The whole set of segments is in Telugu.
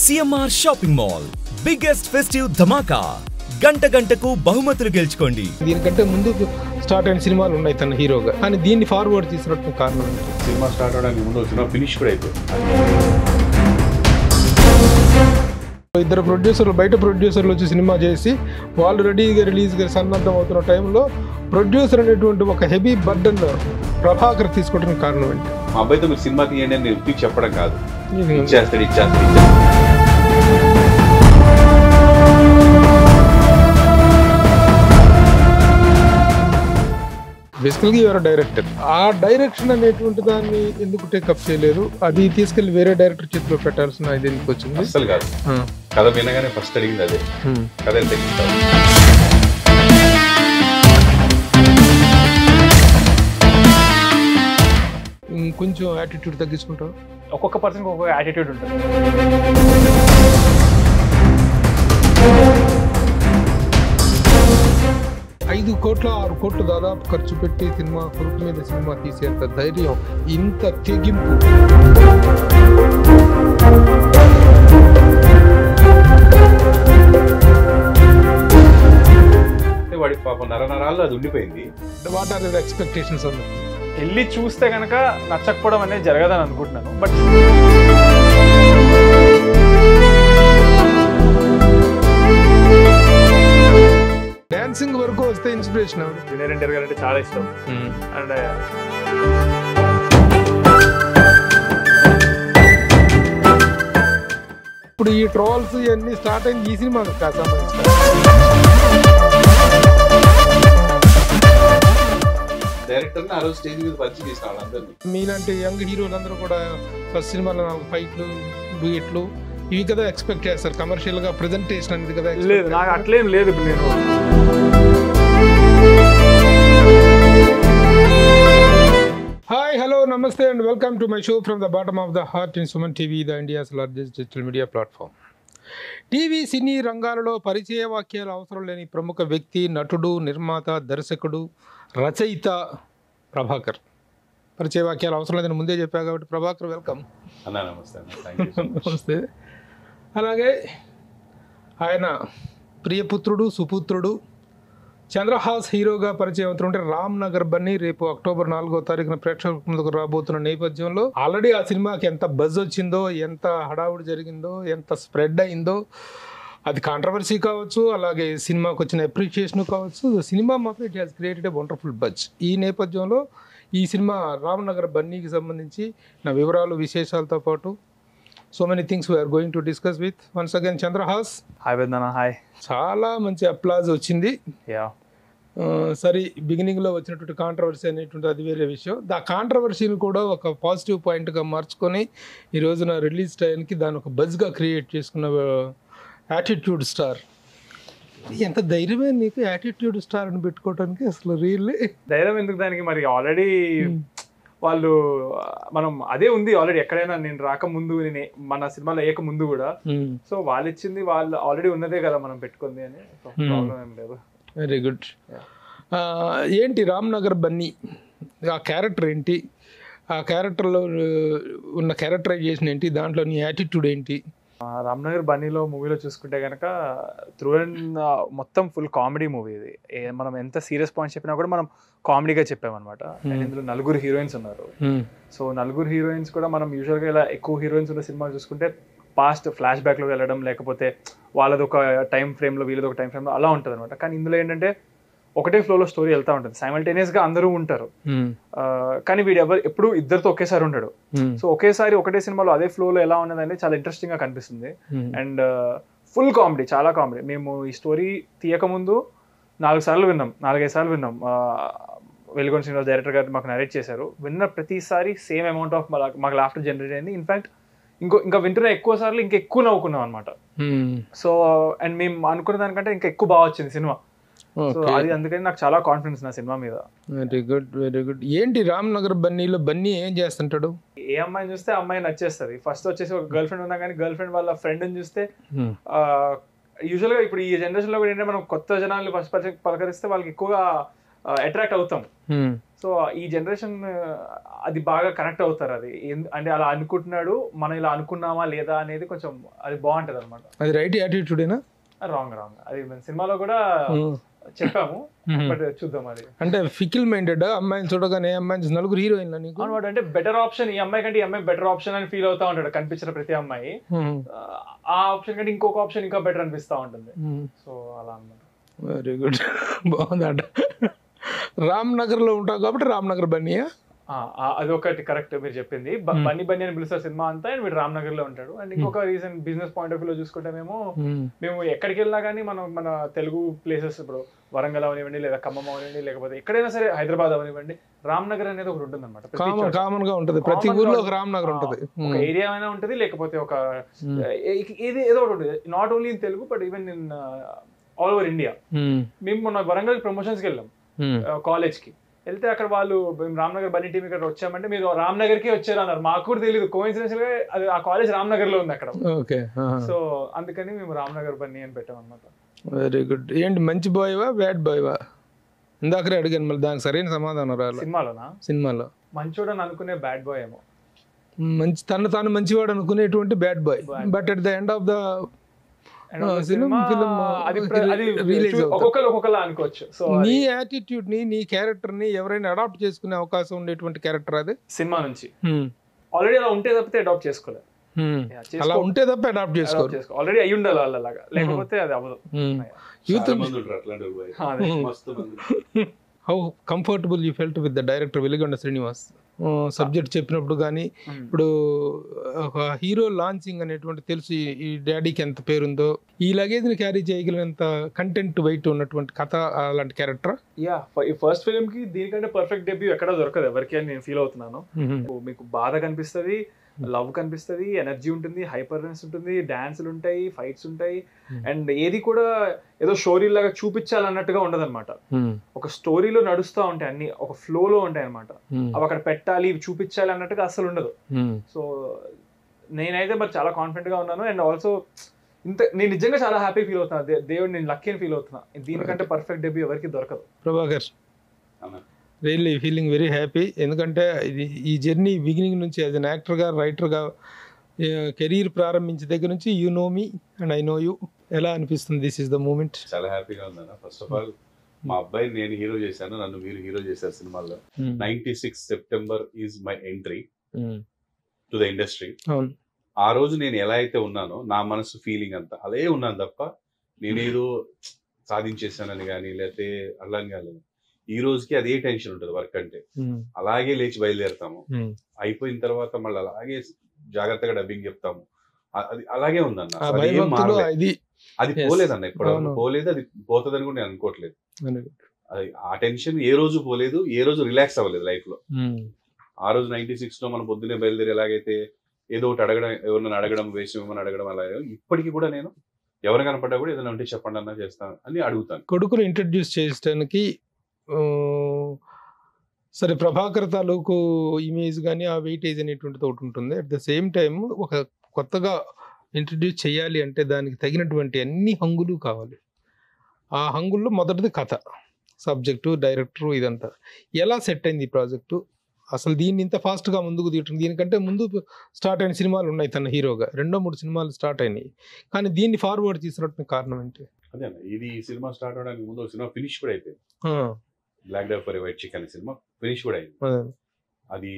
CMR shopping mall biggest festive ధమాకా గంట గంటకు బహుమతులు గెలుచుకోండి. దీనికంటే ముందు స్టార్ట్ అయిన సినిమాలు ఉన్నాయి తన హీరోగా, కానీ దీన్ని ఫార్వర్డ్ చేసినట్టు కారణం సినిమా స్టార్ట్ అవడానికి ముందు సినిమా ఫినిష్ కూడా అయిపోయింది. ఇద్దరు ప్రొడ్యూసర్లు బయట ప్రొడ్యూసర్లు వచ్చి సినిమా చేసి వాళ్ళు రెడీగా రిలీజ్గా సన్నద్ధం అవుతున్న టైంలో ప్రొడ్యూసర్ అనేటువంటి ఒక హెవీ బర్డన్ ప్రభాకర్ తీసుకోవడానికి కారణం ఏంటి? మా అబ్బాయితో మీరు సినిమా తీయండి అని నేను చెప్పడం కాదు, ఇచ్చేస్తాడు. బేసికల్గా ఎవరు డైరెక్టర్, ఆ డైరెక్షన్ అనేటువంటి దాన్ని ఎందుకు టేకప్ చేయలేదు? అది తీసుకెళ్లి వేరే డైరెక్టర్ చేతిలో పెట్టాల్సిన ఇది ఎందుకు వచ్చింది? అసలు కాదు, కథ వినగానే ఫస్ట్ అడిగింది అదే, కథ ఎంత ఇస్తారు. కొంచెం యాటిట్యూడ్ తగ్గించుకుంటావు. ఒక్కొక్క పర్సన్ ఒక్కొక్క యాటిట్యూడ్ ఉంటుంది. 5 కోట్ల 6 కోట్లు దాదాపు ఖర్చు పెట్టి సినిమా కొడుకు మీద సినిమా తీసేంత ధైర్యం, ఇంత తెగింపు. వాడి పాప నరనరాల్లో అది ఉండిపోయింది. వాట్ ఆర్ యువర్ ఎక్స్పెక్టేషన్స్ అన్న? వెళ్ళి చూస్తే కనుక నచ్చకపోవడం అనేది జరగదని అనుకుంటున్నాను. బట్ డాన్సింగ్ వరకు వస్తే ఇన్స్పిరేషన్ జూనియర్ ఎన్టీఆర్ గారు అంటే చాలా ఇష్టం. అండ్ ఇప్పుడు ఈ ట్రోల్స్ ఇవన్నీ స్టార్ట్ అయింది ఈ సినిమా సంబంధించి. డైరెక్టర్ని ఆ రోజు స్టేజ్ మీద పరిచయం చేసిన వాళ్ళందరినీ. మీలాంటి యంగ్ హీరోలందరూ కూడా ఫస్ట్ సినిమాలో 4 ఫైట్లు డూయెట్లు ఇవి కదా ఎక్స్పెక్ట్ చేస్తారు, కమర్షియల్ గా ప్రెజెంటేషన్ అనేది కదా. లేదు, నాకు అట్లేం లేదు. ఇప్పుడు నేను hi hello namaste and welcome to my show from the bottom of the heart in Suman TV, the India's largest digital media platform. TV సినీ రంగాలలో పరిచయ వాక్యాలు అవసరం లేని ప్రముఖ వ్యక్తి, నటుడు, నిర్మాత, దర్శకుడు, రచయిత ప్రభాకర్. పరిచయ వాక్యాలు అవసరం లేదని ముందే చెప్పా కాబట్టి ప్రభాకర్ వెల్కమ్. అన్నా నమస్తే. నమస్తే. అలాగే ఆయన ప్రియపుత్రుడు, సుపుత్రుడు, చంద్రహాస్ హీరోగా పరిచయం అవుతుంటే రామ్ నగర్ బన్నీ రేపు అక్టోబర్ 4వ తారీఖున ప్రేక్షకుల ముందుకు రాబోతున్న నేపథ్యంలో ఆల్రెడీ ఆ సినిమాకి ఎంత బజ్ వచ్చిందో, ఎంత హడావుడి జరిగిందో, ఎంత స్ప్రెడ్ అయిందో, అది కాంట్రవర్సీ కావచ్చు, అలాగే సినిమాకి వచ్చిన అప్రిషియేషన్ కావచ్చు. సినిమా మాత్రం it has created a wonderful buzz. ఈ నేపథ్యంలో ఈ సినిమా రామ్ నగర్ బన్నీకి సంబంధించి నా వివరాలు, విశేషాలతో పాటు so many things we are going to discuss with once again Chandrahas. Hi Vedana. Hi. చాలా మంచి అప్లాజ్ వచ్చింది. యా సరే, బిగినింగ్లో వచ్చినటువంటి కాంట్రవర్సీ అనేటువంటి అది వేరే విషయం. దా కాంట్రవర్సీని కూడా ఒక పాజిటివ్ పాయింట్గా మార్చుకొని ఈ రోజున రిలీజ్ టైంకి దాన్ని ఒక బజ్గా క్రియేట్ చేసుకున్న యాటిట్యూడ్ స్టార్. ఎంత ధైర్యమే నీకు యాటిట్యూడ్ స్టార్ అని పెట్టుకోవడానికి? అసలు రియల్లీ ధైర్యం ఎందుకు దానికి? మరి ఆల్రెడీ వాళ్ళు మనం అదే ఉంది ఆల్రెడీ. ఎక్కడైనా నేను రాకముందు, నేను మన సినిమాలో వేయక ముందు కూడా సో వాళ్ళు ఇచ్చింది వాళ్ళు ఆల్రెడీ ఉన్నదే కదా మనం పెట్టుకుంది అని ప్రాబ్లం ఏం లేదు. Very good. ఏంటి రామ్ నగర్ బన్నీ ఆ క్యారెక్టర్ ఏంటి? ఆ క్యారెక్టర్లో ఉన్న క్యారెక్టరైజేషన్ ఏంటి? దాంట్లో నీ యాటిట్యూడ్ ఏంటి? రామ్ నగర్ బన్నీలో మూవీలో చూసుకుంటే కనుక త్రూ అండ్ మొత్తం ఫుల్ కామెడీ మూవీ ఇది. మనం ఎంత సీరియస్ పాయింట్స్ చెప్పినా కూడా మనం కామెడీగా చెప్పామన్నమాట. అండ్ ఇందులో 4 హీరోయిన్స్ ఉన్నారు. సో 4 హీరోయిన్స్ కూడా మనం యూజువల్గా ఇలా ఎక్కువ హీరోయిన్స్ ఉన్న సినిమాలు చూసుకుంటే పాస్ట్ ఫ్లాష్ బ్యాక్లో వెళ్ళడం, లేకపోతే వాళ్ళది ఒక టైం ఫ్రేమ్లో వీళ్ళది ఒక టైం ఫ్రేమ్లో అలా ఉంటుంది అనమాట. కానీ ఇందులో ఏంటంటే ఒకటే ఫ్లోలో స్టోరీ వెళ్తూ ఉంటుంది, సైమల్టేనియస్గా అందరూ ఉంటారు. కానీ వీడు ఎప్పుడు ఇద్దరితో ఒకేసారి ఉంటాడు. సో ఒకేసారి ఒకటే సినిమాలో అదే ఫ్లోలో ఎలా ఉన్నదంటే చాలా ఇంట్రెస్టింగ్ గా కనిపిస్తుంది. అండ్ ఫుల్ కామెడీ, చాలా కామెడీ. మేము ఈ స్టోరీ తీయకముందు 4 సార్లు విన్నాం, 4-5 సార్లు విన్నాం. వెలుగొండ శ్రీనివాస్ డైరెక్టర్ గారు మాకు నరేట్ చేశారు. విన్న ప్రతిసారి సేమ్ అమౌంట్ ఆఫ్ మాకు లాఫ్టర్ జనరేట్ అయింది. ఇన్ఫాక్ట్ ఇంకా వింటున్న ఎక్కువ సార్లు ఇంకా ఎక్కువ నవ్వుకున్నాం అనమాట. సో అండ్ మేము అనుకున్న దానికంటే ఇంకా ఎక్కువ బాగా వచ్చింది సినిమా. సో అది అందుకని నాకు చాలా కాన్ఫిడెన్స్ నా సినిమా మీద. Very good, very good. ఏంటి రామ్ నగర్ బన్నీలో బన్నీ ఏం చేస్తుంటాడు? ఏ అమ్మాయిని చూస్తే అమ్మాయి నచ్చేస్తుంది. ఫస్ట్ వచ్చేసి ఒక గర్ల్ ఫ్రెండ్ ఉన్నా కానీ గర్ల్ ఫ్రెండ్ వాళ్ళ ఫ్రెండ్ని చూస్తే యూజువల్ గా ఇప్పుడు ఈ జనరేషన్ లో కూడా ఏంటంటే మనం కొత్త జనాల్ని ఫస్ట్ పలకరిస్తే వాళ్ళకి ఎక్కువగా అట్రాక్ట్ అవుతాం. సో ఈ జనరేషన్ అది బాగా కనెక్ట్ అవుతారు. అది అంటే అలా అనుకుంటున్నాడు, మనం ఇలా అనుకున్నామా లేదా అనేది కొంచెం అది బాగుంటది అనమాట. అది రైట్ యాటిట్యూడేనా? రాంగ్ అది సినిమాలో కూడా చెప్పాము, బట్ చూద్దాం. అది అంటే ఫికిల్ మైండెడ్ అమ్మాయిని చూడగానే అమ్మాయి నలుగురు హీరోయిన్ల నీకు అనమాట. అంటే బెటర్ ఆప్షన్ ఈ అమ్మాయి కంటే ఈ అమ్మాయి బెటర్ ఆప్షన్ అని ఫీల్ అవుతా ఉంటాడు కనిపించిన ప్రతి అమ్మాయి. ఆ ఆప్షన్ కంటే ఇంకొక ఆప్షన్ ఇంకా బెటర్ అనిపిస్తా ఉంటుంది. సో అలా అన్నమాట. వెరీ గుడ్, బాగుందంట. రామ్ నగర్ లో ఉంటావు కాబట్టి రామ్ నగర్ బన్నీయా? అది ఒకటి కరెక్ట్ మీరు చెప్పింది. బన్నీ అని పిలుస్తారు సినిమా అంతా, అండ్ వీడు రామ్ నగర్ లో ఉంటాడు. అండ్ ఇంకొక reason business point of view లో చూసుకుంటే మేము ఎక్కడికి వెళ్ళినా కానీ మన తెలుగు ప్లేసెస్, ఇప్పుడు వరంగల్ అవనివ్వండి, లేదా ఖమ్మం అవనివ్వండి, లేకపోతే ఎక్కడైనా సరే హైదరాబాద్ అవనివ్వండి, రామ్ నగర్ అనేది ఒకటి ఉంటుంది అనమాట. కామన్ గా ఉంటుంది, ప్రతి ఊర్లో ఒక రామ్ నగర్ ఉంటుంది. ఒక ఏరియా అయినా ఉంటుంది, లేకపోతే ఒక ఏదో ఒకటి ఉంటుంది. Not only in Telugu but even in all over India. మేము మొన్న వరంగల్ ప్రమోషన్స్కి వెళ్ళాం కాలేజ్ కి. వెళ్తే అక్కడ వాళ్ళు మేము రామ్నగర్ బన్నీ టీం ఇక్కడ వచ్చామంటే మీరు రామ్నగర్ కి వచ్చారు అన్నారు. మాకు కూడా తెలియదు, కోఇన్సిడెన్షియల్ గా అది ఆ కాలేజ్ రామ్నగర్ లో ఉంది అక్కడ. సో అందుకని మేము రామ్నగర్ బన్నీ అని పెట్టాం అనమాట. Very good. ఏంటి మంచి బాయ్వా బ్యాడ్ బాయ్వా? ఇందాకరే అడిగాను, మళ్ళీ దానికి సరైన సమాధానం రాలేదు. సినిమాలో మంచోడు అని అనుకునే బ్యాడ్ బాయ్ ఏమో, మంచి తాను మంచివాడు అనుకునేటువంటి bad boy. But at the end of the నీ యాటిట్యూడ్ ని, నీ క్యారెక్టర్ ని ఎవరైనా అడాప్ట్ చేసుకునే అవకాశం ఉండేటువంటి క్యారెక్టర్ అది సినిమా నుంచి. ఆల్రెడీ అలా ఉంటే తప్పితే అడాప్ట్ చేసుకోలేదు. అలా ఉంటే తప్ప అడాప్ట్ చేసుకోవాలి. ఆల్రెడీ అయ్యి ఉండాలి వాళ్ళలాగా, లేకపోతే అది అవ్వదు. Youth how comfortable you felt with the director Veligonda Srinivas subject చెప్పినప్పుడు కానీ? ఇప్పుడు ఒక హీరో లాంచింగ్ అనేటువంటి తెలుసు ఈ డాడీకి ఎంత పేరుందో, ఈ లగేజ్ని క్యారీ చేయగలిగినంత కంటెంట్ వెయిట్ ఉన్నటువంటి కథ అలాంటి క్యారెక్టర్. ఈ ఫస్ట్ ఫిల్మ్ కి దీనికంటే పర్ఫెక్ట్ డెబ్యూ ఎక్కడా దొరకదు ఎవరికి అని నేను ఫీల్ అవుతున్నాను. మీకు బాధ కనిపిస్తుంది, లవ్ కనిపిస్తుంది, ఎనర్జీ ఉంటుంది, హైపర్నెస్ ఉంటుంది, డాన్సులు ఉంటాయి, ఫైట్స్ ఉంటాయి. అండ్ ఏది కూడా ఏదో స్టోరీ లాగా చూపించాలన్నట్టుగా ఉండదు అనమాట. ఒక స్టోరీలో నడుస్తూ ఉంటాయి, అన్ని ఒక ఫ్లోలో ఉంటాయి అనమాట. అవి అక్కడ పెట్టాలి, చూపించాలి అన్నట్టుగా అసలు ఉండదు. సో నేనైతే మరి చాలా కాన్ఫిడెంట్ గా ఉన్నాను. అండ్ ఆల్సో నేను నిజంగా చాలా హ్యాపీ ఫీల్ అవుతున్నా, దేవుడు నేను లక్కీ అని ఫీల్ అవుతున్నా. దీనికంటే పర్ఫెక్ట్ డెబ్యూ ఎవరికి దొరకదు. Prabhakar, really feeling very happy. ఎందుకంటే ఈ జర్నీ బిగినింగ్ నుంచి యాజ్ అన్ యాక్టర్గా, రైటర్గా కెరీర్ ప్రారంభించే దగ్గర నుంచి you know me and I know you. ఎలా అనిపిస్తుంది దిస్ ఇస్ ద మూమెంట్? చాలా హ్యాపీగా ఉందన్న. ఫస్ట్ ఆఫ్ ఆల్ మా అబ్బాయిని నేను హీరో చేశాను, నన్ను మీరు హీరో చేశారు సినిమాలో. 96 September is my entry to the industry. ఆ రోజు నేను ఎలా అయితే ఉన్నానో నా మనసు ఫీలింగ్ అంతా అదే ఉన్నాను తప్ప నేనేదో సాధించేసానని కానీ లేకపోతే అలా కాలేదు. ఈ రోజుకి అదే టెన్షన్ ఉంటుంది వర్క్ అంటే. అలాగే లేచి బయలుదేరుతాము, అయిపోయిన తర్వాత మళ్ళీ అలాగే జాగ్రత్తగా డబ్బింగ్ చెప్తాము. అది అలాగే ఉందన్న, అది పోలేదన్న, ఇప్పుడు పోలేదు, అది పోతుందని కూడా నేను అనుకోవట్లేదు. అది ఆ టెన్షన్ ఏ రోజు పోలేదు, ఏ రోజు రిలాక్స్ అవ్వలేదు లైఫ్ లో. ఆ రోజు 96 లో మనం పొద్దున్నే బయలుదేరి ఎలాగైతే ఏదో ఒకటి అడగడం, ఎవరిని అడగడం, వేసి ఏమని అడగడం, అలాగే ఇప్పటికీ కూడా నేను ఎవరు కనపడ్డా కూడా ఏదైనా ఉంటే చెప్పండి అన్నా చేస్తాను అని అడుగుతాను. కొడుకును ఇంట్రడ్యూస్ చేయడానికి సరే, ప్రభాకర్ తాలూకు ఇమేజ్ కానీ ఆ వెయిటేజ్ అనేటువంటిది ఒకటి ఉంటుంది. అట్ ద సేమ్ టైం ఒక కొత్తగా ఇంట్రడ్యూస్ చేయాలి అంటే దానికి తగినటువంటి అన్ని హంగులు కావాలి. ఆ హంగుల్లో మొదటిది కథ, సబ్జెక్టు, డైరెక్టరు, ఇదంతా ఎలా సెట్ అయింది ఈ ప్రాజెక్టు? అసలు దీన్ని ఇంత ఫాస్ట్గా ముందుకు తీయటం, దీనికంటే ముందు స్టార్ట్ అయిన సినిమాలు ఉన్నాయి తన హీరోగా, 2-3 సినిమాలు స్టార్ట్ అయినాయి, కానీ దీన్ని ఫార్వర్డ్ తీసుకురావడానికి కారణం ఏంటి? అదే ఇది సినిమా స్టార్ట్ అవడానికి ముందు సినిమా ఫినిష్ కూడా అయిపోయింది. బ్లాక్ డే ఫర్ వైట్ చిక్ అనే సినిమా ఫినిష్ కూడా అయింది. అది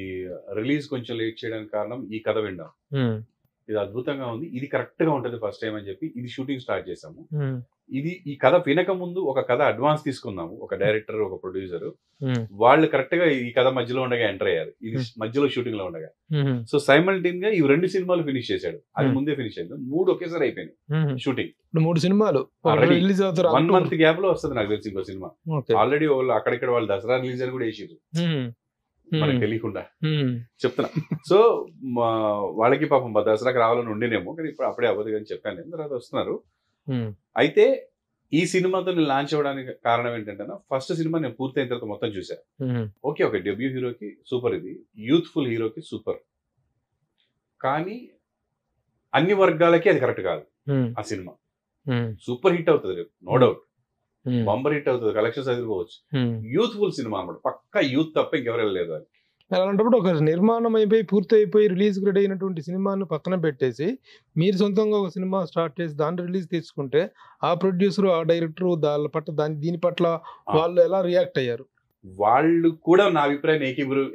రిలీజ్ కొంచెం లేట్ చేయడానికి కారణం ఈ కథ వినడం. ఇది అద్భుతంగా ఉంది, ఇది కరెక్ట్ గా ఉంటుంది ఫస్ట్ టైం అని చెప్పి ఇది షూటింగ్ స్టార్ట్ చేసాము. ఈ కథ వినక ముందు ఒక కథ అడ్వాన్స్ తీసుకున్నాము, ఒక డైరెక్టర్, ఒక ప్రొడ్యూసర్. వాళ్ళు కరెక్ట్ గా ఈ కథ మధ్యలో ఉండగా ఎంటర్ అయ్యారు, ఇది మధ్యలో షూటింగ్ లో ఉండగా. సో సైమల్టేన్ గా ఈ 2 సినిమాలు ఫినిష్ చేశాడు, అది ముందే ఫినిష్ అయింది. 3 ఒకేసారి అయిపోయినాయి షూటింగ్. 3 సినిమాలు 1 మంత్ గ్యాప్ లో వస్తుంది నాకు తెలిసి ఇంకో సినిమా. ఆల్రెడీ వాళ్ళు అక్కడిక్కడ వాళ్ళు దసరా రిలీజ్ అని కూడా వేసారు మనకు తెలియకుండా, చెప్తున్నా. సో వాళ్ళకి పాపం దసరాకి రావాలని ఉండినేమో, కానీ ఇప్పుడు అప్పుడే అవ్వదు కానీ చెప్పాను నేను. తర్వాత వస్తున్నారు. అయితే ఈ సినిమాతో నేను లాంచ్ అవ్వడానికి కారణం ఏంటంటే, ఫస్ట్ సినిమా నేను పూర్తయిన తర్వాత మొత్తం చూసాను. ఓకే, ఒక డెబ్యూ హీరోకి సూపర్, ఇది యూత్ఫుల్ హీరోకి సూపర్, కానీ అన్ని వర్గాలకి అది కరెక్ట్ కాదు. ఆ సినిమా సూపర్ హిట్ అవుతుంది నో డౌట్, బంబర్ హిట్ అవుతుంది, కలెక్షన్స్ ఎదుర్కోవచ్చు. యూత్ఫుల్ సినిమా అన్నమాట, పక్కా యూత్ తప్ప ఇంకెవరు వెళ్ళలేదు అది. అలాంటప్పుడు ఒక నిర్మాణం అయిపోయి పూర్తి అయిపోయి రిలీజ్ రెడీ అయినటువంటి సినిమాను పక్కన పెట్టేసి మీరు సొంతంగా ఒక సినిమా స్టార్ట్ చేసి దాని రిలీజ్ తీసుకుంటే ఆ ప్రొడ్యూసర్ ఆ డైరెక్టర్ దీని పట్ల వాళ్ళు ఎలా రియాక్ట్ అయ్యారు? వాళ్ళు కూడా నా అభిప్రాయాన్ని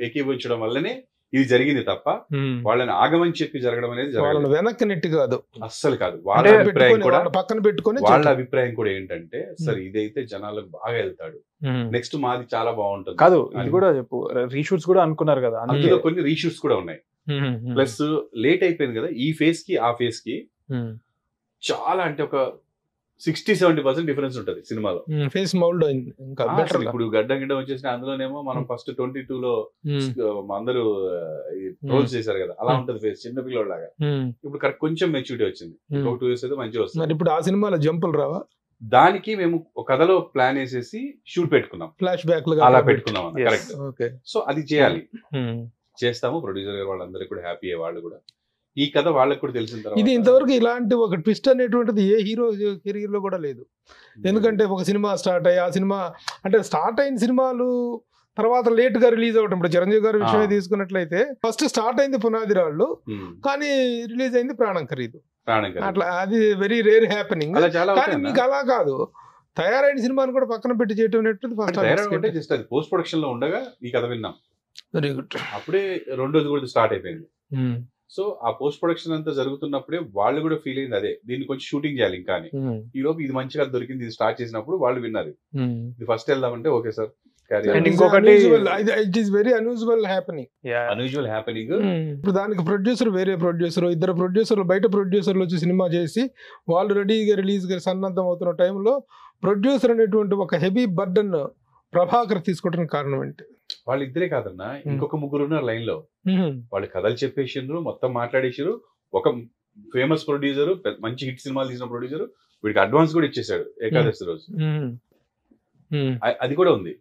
ఏకీభవించడం వల్లనే ఇది జరిగింది తప్ప వాళ్ళని ఆగమని చెప్పి జరగడం అనేది జరగదు, వెనక్కి నెట్టి కాదు, అస్సలు కాదు. వాళ్ళ అభిప్రాయం కూడా పక్కన పెట్టుకొని వాళ్ళ అభిప్రాయం కూడా ఏంటంటే సరే ఇదైతే జనాలకు బాగా వెళ్తాడు, నెక్స్ట్ మాది చాలా బాగుంటుంది కాదు. ఇది కూడా చెప్పు, రీషూట్స్ కూడా అనుకున్నారు కదా, అందులో కొన్ని రీషూట్స్ కూడా ఉన్నాయి. ప్లస్ లేట్ అయిపోయింది కదా, ఈ ఫేస్ కి ఆ ఫేస్ కి చాలా అంటే ఒక 60-70% డిఫరెన్స్ ఉంటది సినిమాలో. ఫేస్ మౌల్డ్ ఇప్పుడు గడ్డ వచ్చేసిన అందులోనేమో మనం ఫస్ట్ 22లో అందరూ ట్రోల్స్ చేశారు కదా, అలా ఉంటది ఫేస్, చిన్న పిల్లల లాగా. ఇప్పుడు కరెక్ట్ కొంచెం మెచ్యూరిటీ వచ్చింది, ఒక 2 years అయితే మంచిగా వస్తుంది. ఇప్పుడు ఆ సినిమాలో జంపులు రావా? దానికి మేము ఒక కథలో ప్లాన్ వేసేసి షూట్ పెట్టుకున్నాం, ఫ్లాష్ బ్యాక్ అలా పెట్టుకున్నాం. కరెక్ట్. సో అది చేయాలి, చేస్తాము. ప్రొడ్యూసర్ గారు వాళ్ళందరికీ కూడా హ్యాపీ, వాళ్ళు కూడా ఈ కథ వాళ్ళకి కూడా తెలిసిన తర్వాత. ఇది ఇంతవరకు ఇలాంటి ఒక ట్విస్ట్ అనేటువంటిది ఏ హీరో కెరీర్ లో కూడా లేదు. ఎందుకంటే ఒక సినిమా స్టార్ట్ అయ్యి ఆ సినిమా అంటే స్టార్ట్ అయిన సినిమాలు తర్వాత లేట్ గా రిలీజ్ అవటం. ఇప్పుడు చిరంజీవి గారి విషయమే తీసుకున్నట్లయితే ఫస్ట్ స్టార్ట్ అయింది పునాది రాళ్ళు, కానీ రిలీజ్ అయింది ప్రాణం ఖరీదు. అట్లా అది వెరీ రేర్ హ్యాపెనింగ్. కానీ మీకు అలా కాదు, తయారైన సినిమాని కూడా పక్కన పెట్టి చేయటం అనేటువంటిది ఫస్ట్ అది పోస్ట్ ప్రొడక్షన్ లో ఉండగా ఈ కథ విన్నాం. Very good. అప్పుడే 2 రోజులు కూడా స్టార్ట్ అయిపోయింది. సో ఆ పోస్ట్ ప్రొడక్షన్ అంతా జరుగుతున్నప్పుడే వాళ్ళు కూడా ఫీల్ అయింది అదే, దీన్ని కొంచెం షూటింగ్ చేయాలి ఇంకా అని. ఈ లోపు ఇది మంచిగా దొరికింది, ఇది స్టార్ట్ చేసినప్పుడు వాళ్ళు విన్నారు ఇది ఫస్ట్ వెళ్దామంటే ఓకే సార్. ఇంకొకటి it is very unusual happening. ఇప్పుడు దానికి ప్రొడ్యూసర్ వేరే ప్రొడ్యూసర్, ఇద్దరు ప్రొడ్యూసర్లు బయట ప్రొడ్యూసర్లు వచ్చి సినిమా చేసి వాళ్ళు రెడీగా రిలీజ్ గా సన్నద్ధం అవుతున్న టైంలో ప్రొడ్యూసర్ అనేటువంటి ఒక హెవీ బర్డన్ ప్రభాకర్ తీసుకోవడానికి కారణం ఏంటి? వాళ్ళిద్దరే కాదన్నా, ఇంకొక 3 ఉన్నారు లైన్ లో. వాళ్ళు కథలు చెప్పేసిండ్రు, మొత్తం మాట్లాడేసారు. ఒక ఫేమస్ ప్రొడ్యూసర్, మంచి హిట్ సినిమాలు తీసిన ప్రొడ్యూసర్ వీడికి అడ్వాన్స్ కూడా ఇచ్చేసాడు ఏకాదశి రోజు. అది కూడా ఉంది.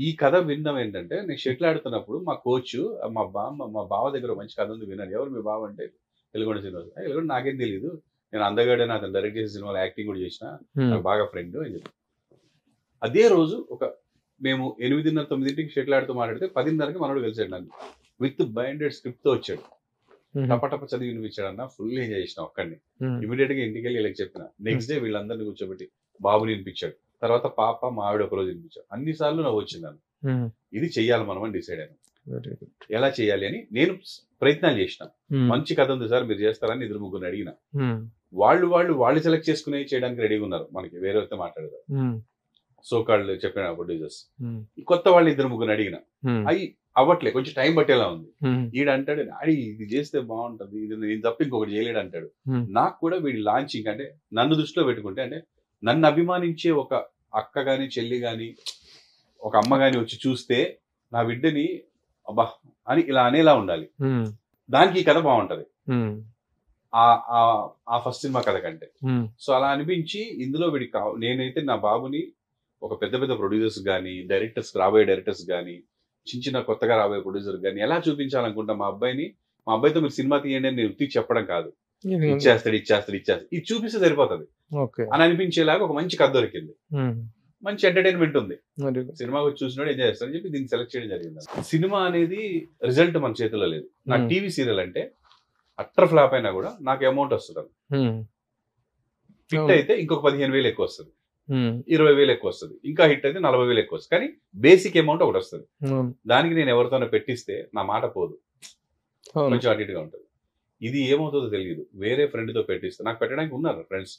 ఈ కథ వినడం ఏంటంటే, నేను షెటిల్ ఆడుతున్నప్పుడు మా కోచ్ మా బావ దగ్గర మంచి కథ ఉంది విన్నాను. ఎవరు మీ బావ అంటే వెలుగొండ శ్రీనివాస్. వెలుగొండ నాకేం తెలియదు, నేను అందగాడే అతను డైరెక్ట్ చేసిన సినిమాలో యాక్టింగ్ కూడా చేసిన, నాకు బాగా ఫ్రెండ్ అని చెప్పి. అదే రోజు మేము 8:30-9 షెటిల్ ఆడుతూ మాట్లాడితే 10:30కి మనోడు కలిసాడు నన్ను, విత్ బైండెడ్ స్క్రిప్ట్ తో వచ్చాడు. టపటప చదివి వినిపించాడు అన్న, ఫుల్ ఎంజాయ్ చేసిన ఒక్కడిని. ఇమీడియట్ గా ఇంటికి వెళ్ళి వీళ్ళకి చెప్పిన. నెక్స్ట్ డే వీళ్ళందరినీ కూర్చోబెట్టి బాబుని వినిపించాడు, తర్వాత పాప మా ఆవిడ ఒక రోజు వినిపించాడు. అన్నిసార్లు నాకు వచ్చింది నన్ను, ఇది చెయ్యాలి మనం అని డిసైడ్ అయినా. ఎలా చేయాలి అని నేను ప్రయత్నాలు చేసిన. మంచి కథ ఉంది సార్ మీరు చేస్తారని 2-3 అడిగిన. వాళ్ళు సెలెక్ట్ చేసుకునే చేయడానికి రెడీగా ఉన్నారు, మనకి వేరే అయితే మాట్లాడతారు. సోకాళ్ళు చెప్పిన ప్రొడ్యూసర్స్. కొత్త వాళ్ళు 2-3 అడిగిన, అవి అవ్వట్లే, కొంచెం టైం పట్టేలా ఉంది. ఈడు అంటాడు డాడీ ఇది చేస్తే బాగుంటది, ఇది నేను తప్ప ఇంకొకటి చేయలేడు అంటాడు. నాకు కూడా వీడి లాంచింగ్ అంటే నన్ను దృష్టిలో పెట్టుకుంటే, అంటే నన్ను అభిమానించే ఒక అక్క గాని చెల్లి గాని ఒక అమ్మ గాని వచ్చి చూస్తే నా బిడ్డని అబ్బా అని ఇలా అనేలా ఉండాలి. దానికి ఈ కథ బాగుంటది ఆ ఫస్ట్ సినిమా కథ కంటే. సో అలా అనిపించి ఇందులో వీడికి నేనైతే నా బాబుని ఒక పెద్ద ప్రొడ్యూసర్స్ కానీ, డైరెక్టర్స్, రాబోయే డైరెక్టర్స్ కానీ, చిన్న కొత్తగా రాబోయే ప్రొడ్యూసర్ కానీ ఎలా చూపించాలనుకుంటా మా అబ్బాయితో మీరు సినిమా తీయండి అని నేను చెప్పడం కాదు, ఇచ్చేస్తాడు ఇది చూపిస్తే సరిపోతుంది అని అనిపించేలాగా ఒక మంచి కథ దొరికింది. మంచి ఎంటర్టైన్మెంట్ ఉంది, సినిమా చూసినోడు ఎంజాయ్ చేస్తాడని చెప్పి దీన్ని సెలెక్ట్ చేయడం జరిగింది. సినిమా అనేది రిజల్ట్ మన చేతిలో లేదు. నా టీవీ సీరియల్ అంటే అట్టర్ ఫ్లాప్ అయినా కూడా నాకు అమౌంట్ వస్తుంది. హిట్ అయితే ఇంకొక 15,000 ఎక్కువ వస్తుంది, 20,000 ఎక్కువ వస్తుంది, ఇంకా హిట్ అయితే 40,000 ఎక్కువ వస్తుంది. కానీ బేసిక్ అమౌంట్ ఒకటి వస్తుంది. దానికి నేను ఎవరితోనో పెట్టిస్తే నా మాట పోదు, కొంచెం అటు ఇటుగా ఉంటుంది. ఇది ఏమవుతుందో తెలియదు. వేరే ఫ్రెండ్ తో పెట్టిస్తే, నాకు పెట్టడానికి ఉన్నారు ఫ్రెండ్స్,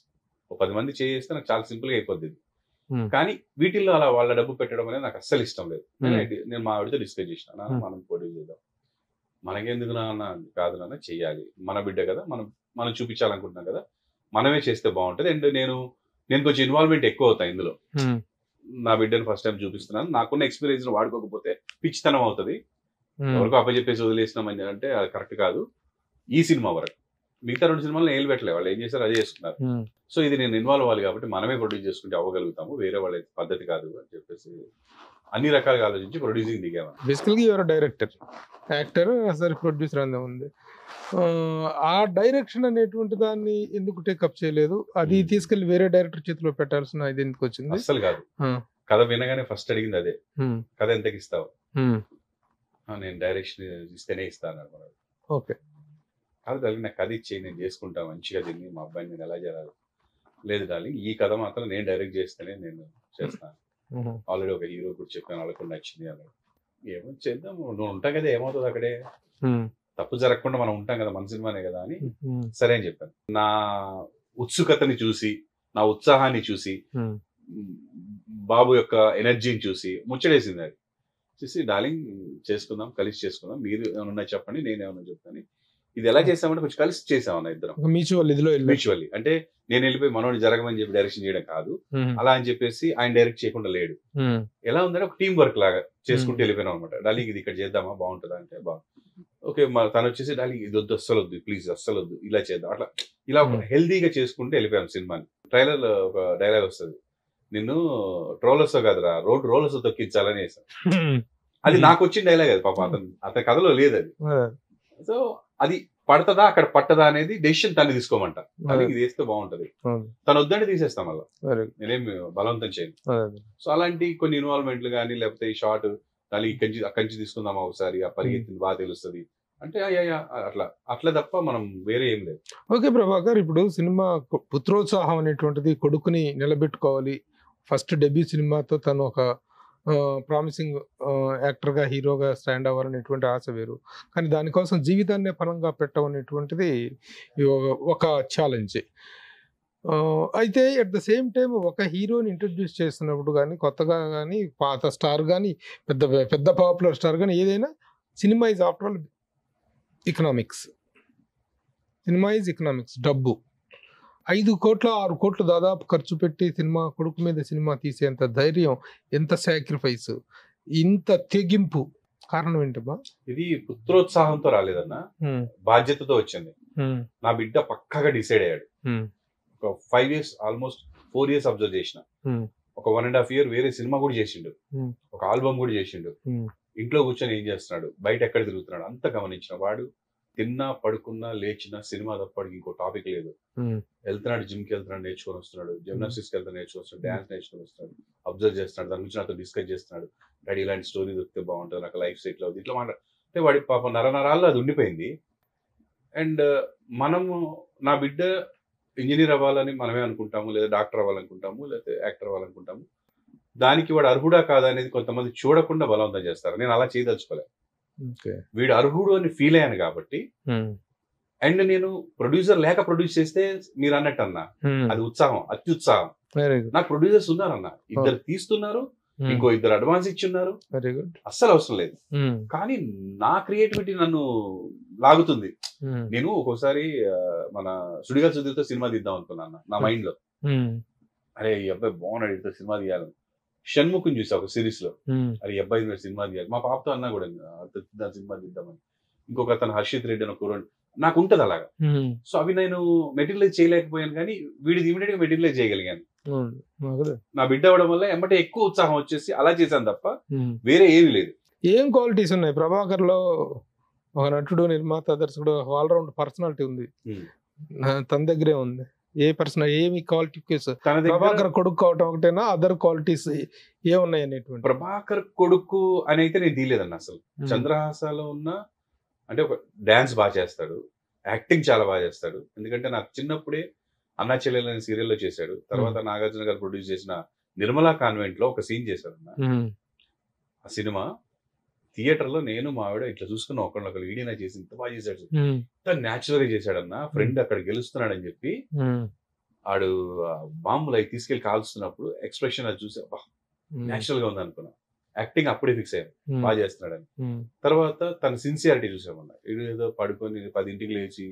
ఒక 10 మంది చేస్తే నాకు చాలా సింపుల్ గా అయిపోద్ది. కానీ వీటిల్లో అలా వాళ్ళ డబ్బు పెట్టడం అనేది నాకు అస్సలు ఇష్టం లేదు. నేను మా ఆవిడతో డిస్కస్ చేసిన, మనం పోటీ చేద్దాం, మనకెందుకు నాన్న, కాదు నాన్న చెయ్యాలి, మన బిడ్డ కదా, మనం చూపించాలనుకుంటున్నాం కదా, మనమే చేస్తే బాగుంటుంది. అండ్ నేను కొంచెం ఇన్వాల్వ్మెంట్ ఎక్కువ అవుతాయి ఇందులో. నా బిడ్డను ఫస్ట్ టైం చూపిస్తున్నాను, నాకున్న ఎక్స్పీరియన్స్ వాడుకోకపోతే పిచ్చితనం అవుతుంది. ఎవరికో అప్పచెప్పేసి వదిలేసినామని అంటే అది కరెక్ట్ కాదు. ఈ సినిమా వరకు మిగతా 2 సినిమాలు ఏం పెట్టలే, వాళ్ళు ఏం చేశారు అదే చేసుకున్నారు. సో ఇది నేను ఇన్వాల్వ్ అవ్వాలి కాబట్టి మనమే ప్రొడ్యూస్ చేసుకుంటే అవ్వగలుగుతాము, వేరే వాళ్ళ పద్ధతి కాదు అని చెప్పేసి అన్ని రకాలుగా ఆలోచించి ప్రొడ్యూసింగ్ దిగాము. బేసికల్గా యువర్ డైరెక్టర్, యాక్టర్, ప్రొడ్యూసర్ అంతా ఉంది. ఆ డైరెక్షన్ అనేటువంటి దాన్ని ఎందుకు టేకప్ చేయలేదు? అది తీసుకెళ్లి వేరే డైరెక్టర్ చేతిలో పెట్టాల్సిన ఇది ఎందుకు వచ్చింది? అస్సలు కాదు. కథ వినగానే ఫస్ట్ అడిగింది అదే, కథ ఎంతకి ఇస్తావు? నేను డైరెక్షన్ ఇస్తేనే ఇస్తాను అనుకున్నాను. ఓకే, కాదు డార్లింగ్, నాకు కథ ఇచ్చేయి, నేను చేసుకుంటాను మంచిగా దీన్ని, మా అబ్బాయిని నేను ఎలా చేయాలి? లేదు డార్లింగ్, ఈ కథ మాత్రం నేను డైరెక్ట్ చేస్తేనే నేను చేస్తాను. ఆల్రెడీ ఒక హీరో కూడా చెప్పాను, వాళ్ళకు నచ్చింది అన్నాడు. ఏమో చేద్దాం, నువ్వు ఉంటాం కదా, ఏమవుతుంది అక్కడే, తప్పు జరగకుండా మనం ఉంటాం కదా, మన సినిమానే కదా అని సరే అని చెప్పాను. నా ఉత్సుకతని చూసి, నా ఉత్సాహాన్ని చూసి, బాబు యొక్క ఎనర్జీని చూసి ముచ్చడేసింది. అది చూసి డార్లింగ్ చేసుకుందాం, కలిసి చేసుకుందాం, మీరు ఏమన్నా చెప్పండి, నేనేమన్నా చెప్తాను. ఇది ఎలా చేసామంటే కొంచెం కలిసి చేసామన్న ఇద్దరం, మ్యూచువల్లీ. అంటే నేను వెళ్ళిపోయి మనోని జరగమని చెప్పి డైరెక్షన్ చేయడం కాదు, అలా అని చెప్పేసి ఆయన డైరెక్ట్ చేయకుండా లేడు. ఎలా ఉందంటే ఒక టీం వర్క్ లాగా చేసుకుంటూ వెళ్ళిపోయినాం అనమాట. డార్లింగ్ ఇది ఇక్కడ చేద్దామా, బాగుంటుందా అంటే ఓకే. తను వచ్చేసి డార్లింగ్ ఇది వద్దు, అస్సలు వద్దు, ప్లీజ్ అస్సలు వద్దు, ఇలా చేద్దాం, అట్లా ఇలా హెల్దీగా చేసుకుంటూ వెళ్ళిపోయాం సినిమాని. ట్రైలర్ లో ఒక డైలాగ్ వస్తుంది, నిన్ను ట్రోలర్స్ కాదురా రోలర్స్ తొక్కించాలని వేసాను. అది నాకు వచ్చిన డైలాగ్, అది పాప అతని కథలో లేదు అది. సో అది పడతదా అక్కడ పట్టదా అనేది డెసిషన్ తను తీసుకోమంట. అది ఇది వేస్తే బాగుంటది, తను వద్దంటే తీసేస్తాం, అలా నేనేం బలవంతం చేయను. సో అలాంటి కొన్ని ఇన్వాల్వ్మెంట్లు కానీ, లేకపోతే ఈ షార్ట్ దాన్ని అక్కడి నుంచి తీసుకుందామా ఒకసారి, ఆ పరిగెత్తింది బాగా తెలుస్తుంది అంటే అట్లా తప్ప మనం వేరే ఏం లేదు. ఓకే ప్రభాకర్, ఇప్పుడు సినిమా పుత్రోత్సాహం అనేటువంటిది కొడుకుని నిలబెట్టుకోవాలి, ఫస్ట్ డెబ్యూ సినిమాతో తను ఒక ప్రామిసింగ్ యాక్టర్గా, హీరోగా స్టాండ్ అవ్వాలనేటువంటి ఆశ వేరు. కానీ దానికోసం జీవితాన్నే పరంగా పెట్టమనేటువంటిది ఒక ఛాలెంజ్. అయితే అట్ ద సేమ్ టైం ఒక హీరోని ఇంట్రడ్యూస్ చేస్తున్నప్పుడు కానీ, కొత్తగా కానీ, పాత స్టార్ కానీ, పెద్ద పాపులర్ స్టార్ కానీ, ఏదైనా cinema is after all economics. Cinema is economics, డబ్బు. 5 కోట్ల 6 కోట్లు దాదాపు ఖర్చు పెట్టి సినిమా, కొడుకు మీద సినిమా తీసేంత ధైర్యం, ఎంత సాక్రిఫైస్, ఇంత తెగింపు కారణం ఏంటమ్మా? ఇది పుత్రోత్సాహంతో రాలేదన్నా, బాధ్యతతో వచ్చింది. నా బిడ్డ పక్కగా డిసైడ్ అయ్యాడు. ఒక 5 years, ఆల్మోస్ట్ 4 years అబ్జర్వ్ చేసిన. ఒక 1.5 year వేరే సినిమా కూడా చేసిండు, ఒక ఆల్బమ్ కూడా చేసిండు. ఇంట్లో కూర్చొని ఏం చేస్తున్నాడు, బయట ఎక్కడ తిరుగుతున్నాడు అంత గమనించిన వాడు. తిన్నా, పడుకున్నా, లేచినా సినిమా తప్పటికి ఇంకో టాపిక్ లేదు. వెళ్తున్నాడు, జిమ్కి వెళ్తున్నాడు, నేర్చుకొని వస్తున్నాడు, జిమ్నాస్టిక్స్కి వెళ్తాడు, నేర్చుకొని వస్తున్నాడు, డాన్స్ నేర్చుకొని వస్తున్నాడు, అబ్జర్వ్ చేస్తున్నాడు, దాని గురించి నాతో డిస్కస్ చేస్తున్నాడు. డాడీ ఇలాంటి స్టోరీ దొరికితే బాగుంటుంది, నాకు లైఫ్ సెటిల్ అవుతుంది, ఇట్లా అంటే వాడి పాప నరాల్లో అది ఉండిపోయింది. అండ్ మనము, నా బిడ్డ ఇంజనీర్ అవ్వాలని మనమే అనుకుంటాము, లేదా డాక్టర్ అవ్వాలనుకుంటాము, లేదా యాక్టర్ అవ్వాలనుకుంటాము. దానికి వాడు అర్హుడా కాదా అనేది కొంతమంది చూడకుండా బలవంతం చేస్తారు. నేను అలా చేయదలుచుకోలేదు. వీడు అర్హుడు అని ఫీల్ అయ్యాను కాబట్టి. అండ్ నేను ప్రొడ్యూసర్ లేక ప్రొడ్యూస్ చేస్తే మీరు అన్నట్టు అన్నా, అది ఉత్సాహం, అత్యుత్సాహం. నాకు ప్రొడ్యూసర్స్ ఉన్నారన్న, 2 తీస్తున్నారు, ఇంకో 2 అడ్వాన్స్ ఇచ్చున్నారు, అస్సలు అవసరం లేదు. కానీ నా క్రియేటివిటీ నన్ను లాగుతుంది. నేను ఒక్కోసారి మన సుడిగాలి సుధీర్తో సినిమా తీద్దాం అనుకున్నాను నా మైండ్ లో. అరే ఈ అబ్బాయి బాగున్నాడు, ఇద్దరు సినిమా తీయాలని. షణ్ముఖం చూసా ఒక సిరీస్ లో, అరే ఈ అబ్బాయి మీద సినిమా తీయాలి. మా పాపతో అన్నా కూడా సినిమా తీద్దామని. ఇంకొక అతను హర్షిత్ రెడ్డి అని ఒక నాకు ఉంటది అలాగా. సో అవి నేను మెటీరియలైజ్ చేయలేకపోయాను, కానీ వీడిది ఇమీడియట్ గా మెటీరియలైజ్ చేయగలిగాను. నా బిడ్డ అవ్వడం వల్ల ఎమ్మటే ఎక్కువ ఉత్సాహం వచ్చేసి అలా చేశాను తప్ప వేరే ఏమీ లేదు. ఏం క్వాలిటీస్ ఉన్నాయి ప్రభాకర్ లో? ఒక నటుడు, నిర్మాత, దర్శకుడు, ఆల్రౌండ్ పర్సనాలిటీ ఉంది, తన దగ్గరే ఉంది. ఏ పర్సనల్, ఏమి క్వాలిటీస్? ప్రభాకర్ కొడుకు అవటం ఒకటేనా, అదర్ క్వాలిటీస్ ఏమున్నాయి అనేటువంటి? ప్రభాకర్ కొడుకు అని అయితే నేను తీయలేదన్న అసలు. చంద్రహాసలో ఉన్న అంటే ఒక డాన్స్ బాగా చేస్తాడు, యాక్టింగ్ చాలా బాగా చేస్తాడు. ఎందుకంటే నాకు చిన్నప్పుడే అన్నా చెల్లెలు అనే సీరియల్లో చేశాడు. తర్వాత నాగార్జున గారు ప్రొడ్యూస్ చేసిన నిర్మలా కాన్వెంట్ లో ఒక సీన్ చేశాడు. ఆ సినిమా థియేటర్ లో నేను మా ఆవిడ ఇట్లా చూసుకున్న ఒకళ్ళు వీడియో చేసి ఇంత బాగా చేశాడు, ఇంత న్యాచురల్ గా చేశాడన్న. ఫ్రెండ్ అక్కడ గెలుస్తున్నాడని చెప్పి ఆడు బాంబులు అవి తీసుకెళ్లి కాల్స్తున్నప్పుడు ఎక్స్ప్రెషన్ అది చూసి న్యాచురల్ గా ఉంది అనుకున్నా. యాక్టింగ్ అప్పుడే ఫిక్స్ అయ్యాను, బాగా చేస్తున్నాడని. తర్వాత తన సిన్సియారిటీ చూసామన్నా. ఇది ఏదో పడుకొని 10 లేచి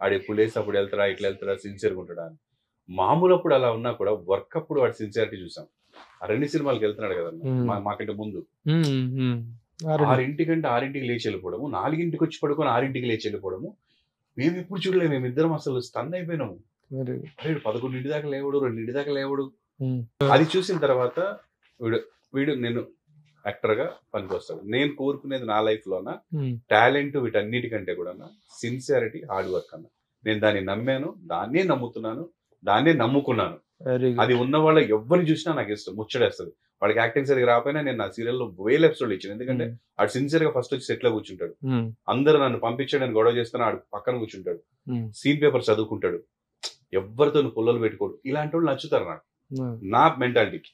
ఆడు ఎప్పుడు లేచి అప్పుడు వెళ్తాడా, ఇట్లా వెళ్తాడా, సిన్సియర్గా ఉంటాడా అని. మామూలు అప్పుడు అలా ఉన్నా కూడా వర్క్ అప్పుడు వాడి సిన్సియారిటీ చూసాం. ఆ 2 సినిమాలకు వెళ్తున్నాడు కదన్నా మాకంటే ముందు. 6 లేచి వెళ్ళిపోవడము, 4 వచ్చి పడుకొని 6 లేచి వెళ్ళిపోవడము మేము ఇప్పుడు చూడలేము. మేమిద్దరం అసలు స్టన్ అయిపోయినాము. 11 దాకా లేవడు, 2 దాకా లేవడు. అది చూసిన తర్వాత వీడు నేను యాక్టర్ గా పనికొస్తాడు. నేను కోరుకునేది నా లైఫ్ లోన టాలెంట్ వీటన్నిటికంటే కూడా సిన్సియారిటీ, హార్డ్ వర్క్ అన్న. నేను దాన్ని నమ్మాను, దాన్నే నమ్ముతున్నాను, దాన్నే నమ్ముకున్నాను. అది ఉన్న వాళ్ళ ఎవరిని చూసినా నాకు ఇష్టం, ముచ్చడేస్తుంది. వాళ్ళకి యాక్టింగ్ సరిగ్గా రాకపోయినా నేను నా సీరియల్లో వేల ఎపిసోడ్లు ఇచ్చాను. ఎందుకంటే ఆడు సిన్సియర్ గా ఫస్ట్ వచ్చి సెట్ లో కూర్చుంటాడు, అందరూ నన్ను పంపించాడు గొడవ చేస్తాను, ఆడు పక్కన కూర్చుంటాడు, సీన్ పేపర్ చదువుకుంటాడు, ఎవరితో పుల్లలు పెట్టుకోడు. ఇలాంటి వాళ్ళు నచ్చుతారు నాకు, నా మెంటాలిటీకి.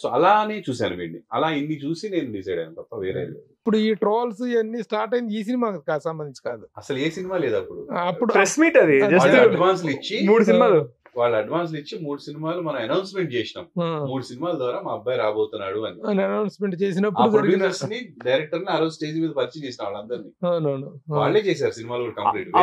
సో అలానే చూశాను వీడిని, అలా ఇన్ని చూసి నేను డిసైడ్ అయ్యాను తప్ప వేరే. ఇప్పుడు ఈ ట్రోల్స్ ఇవన్నీ స్టార్ట్ అయింది ఈ సినిమాకి సంబంధించి కాదు, అసలు ఏ సినిమా లేదు అప్పుడు. ప్రెస్ మీట్ అది అడ్వాన్స్లు ఇచ్చి 3 సినిమాలు వాళ్ళు అడ్వాన్స్లు ఇచ్చి 3 సినిమాలు మనం అనౌన్స్మెంట్ చేసినాం. 3 సినిమాల ద్వారా మా అబ్బాయి రాబోతున్నాడు అని అనౌన్స్మెంట్ చేసినప్పుడు డైరెక్టర్ ని ఆ రోజు స్టేజ్ మీద పరిచయం చేసిన వాళ్ళందరినీ వాళ్ళే చేశారు సినిమాలు కూడా కంప్లీట్.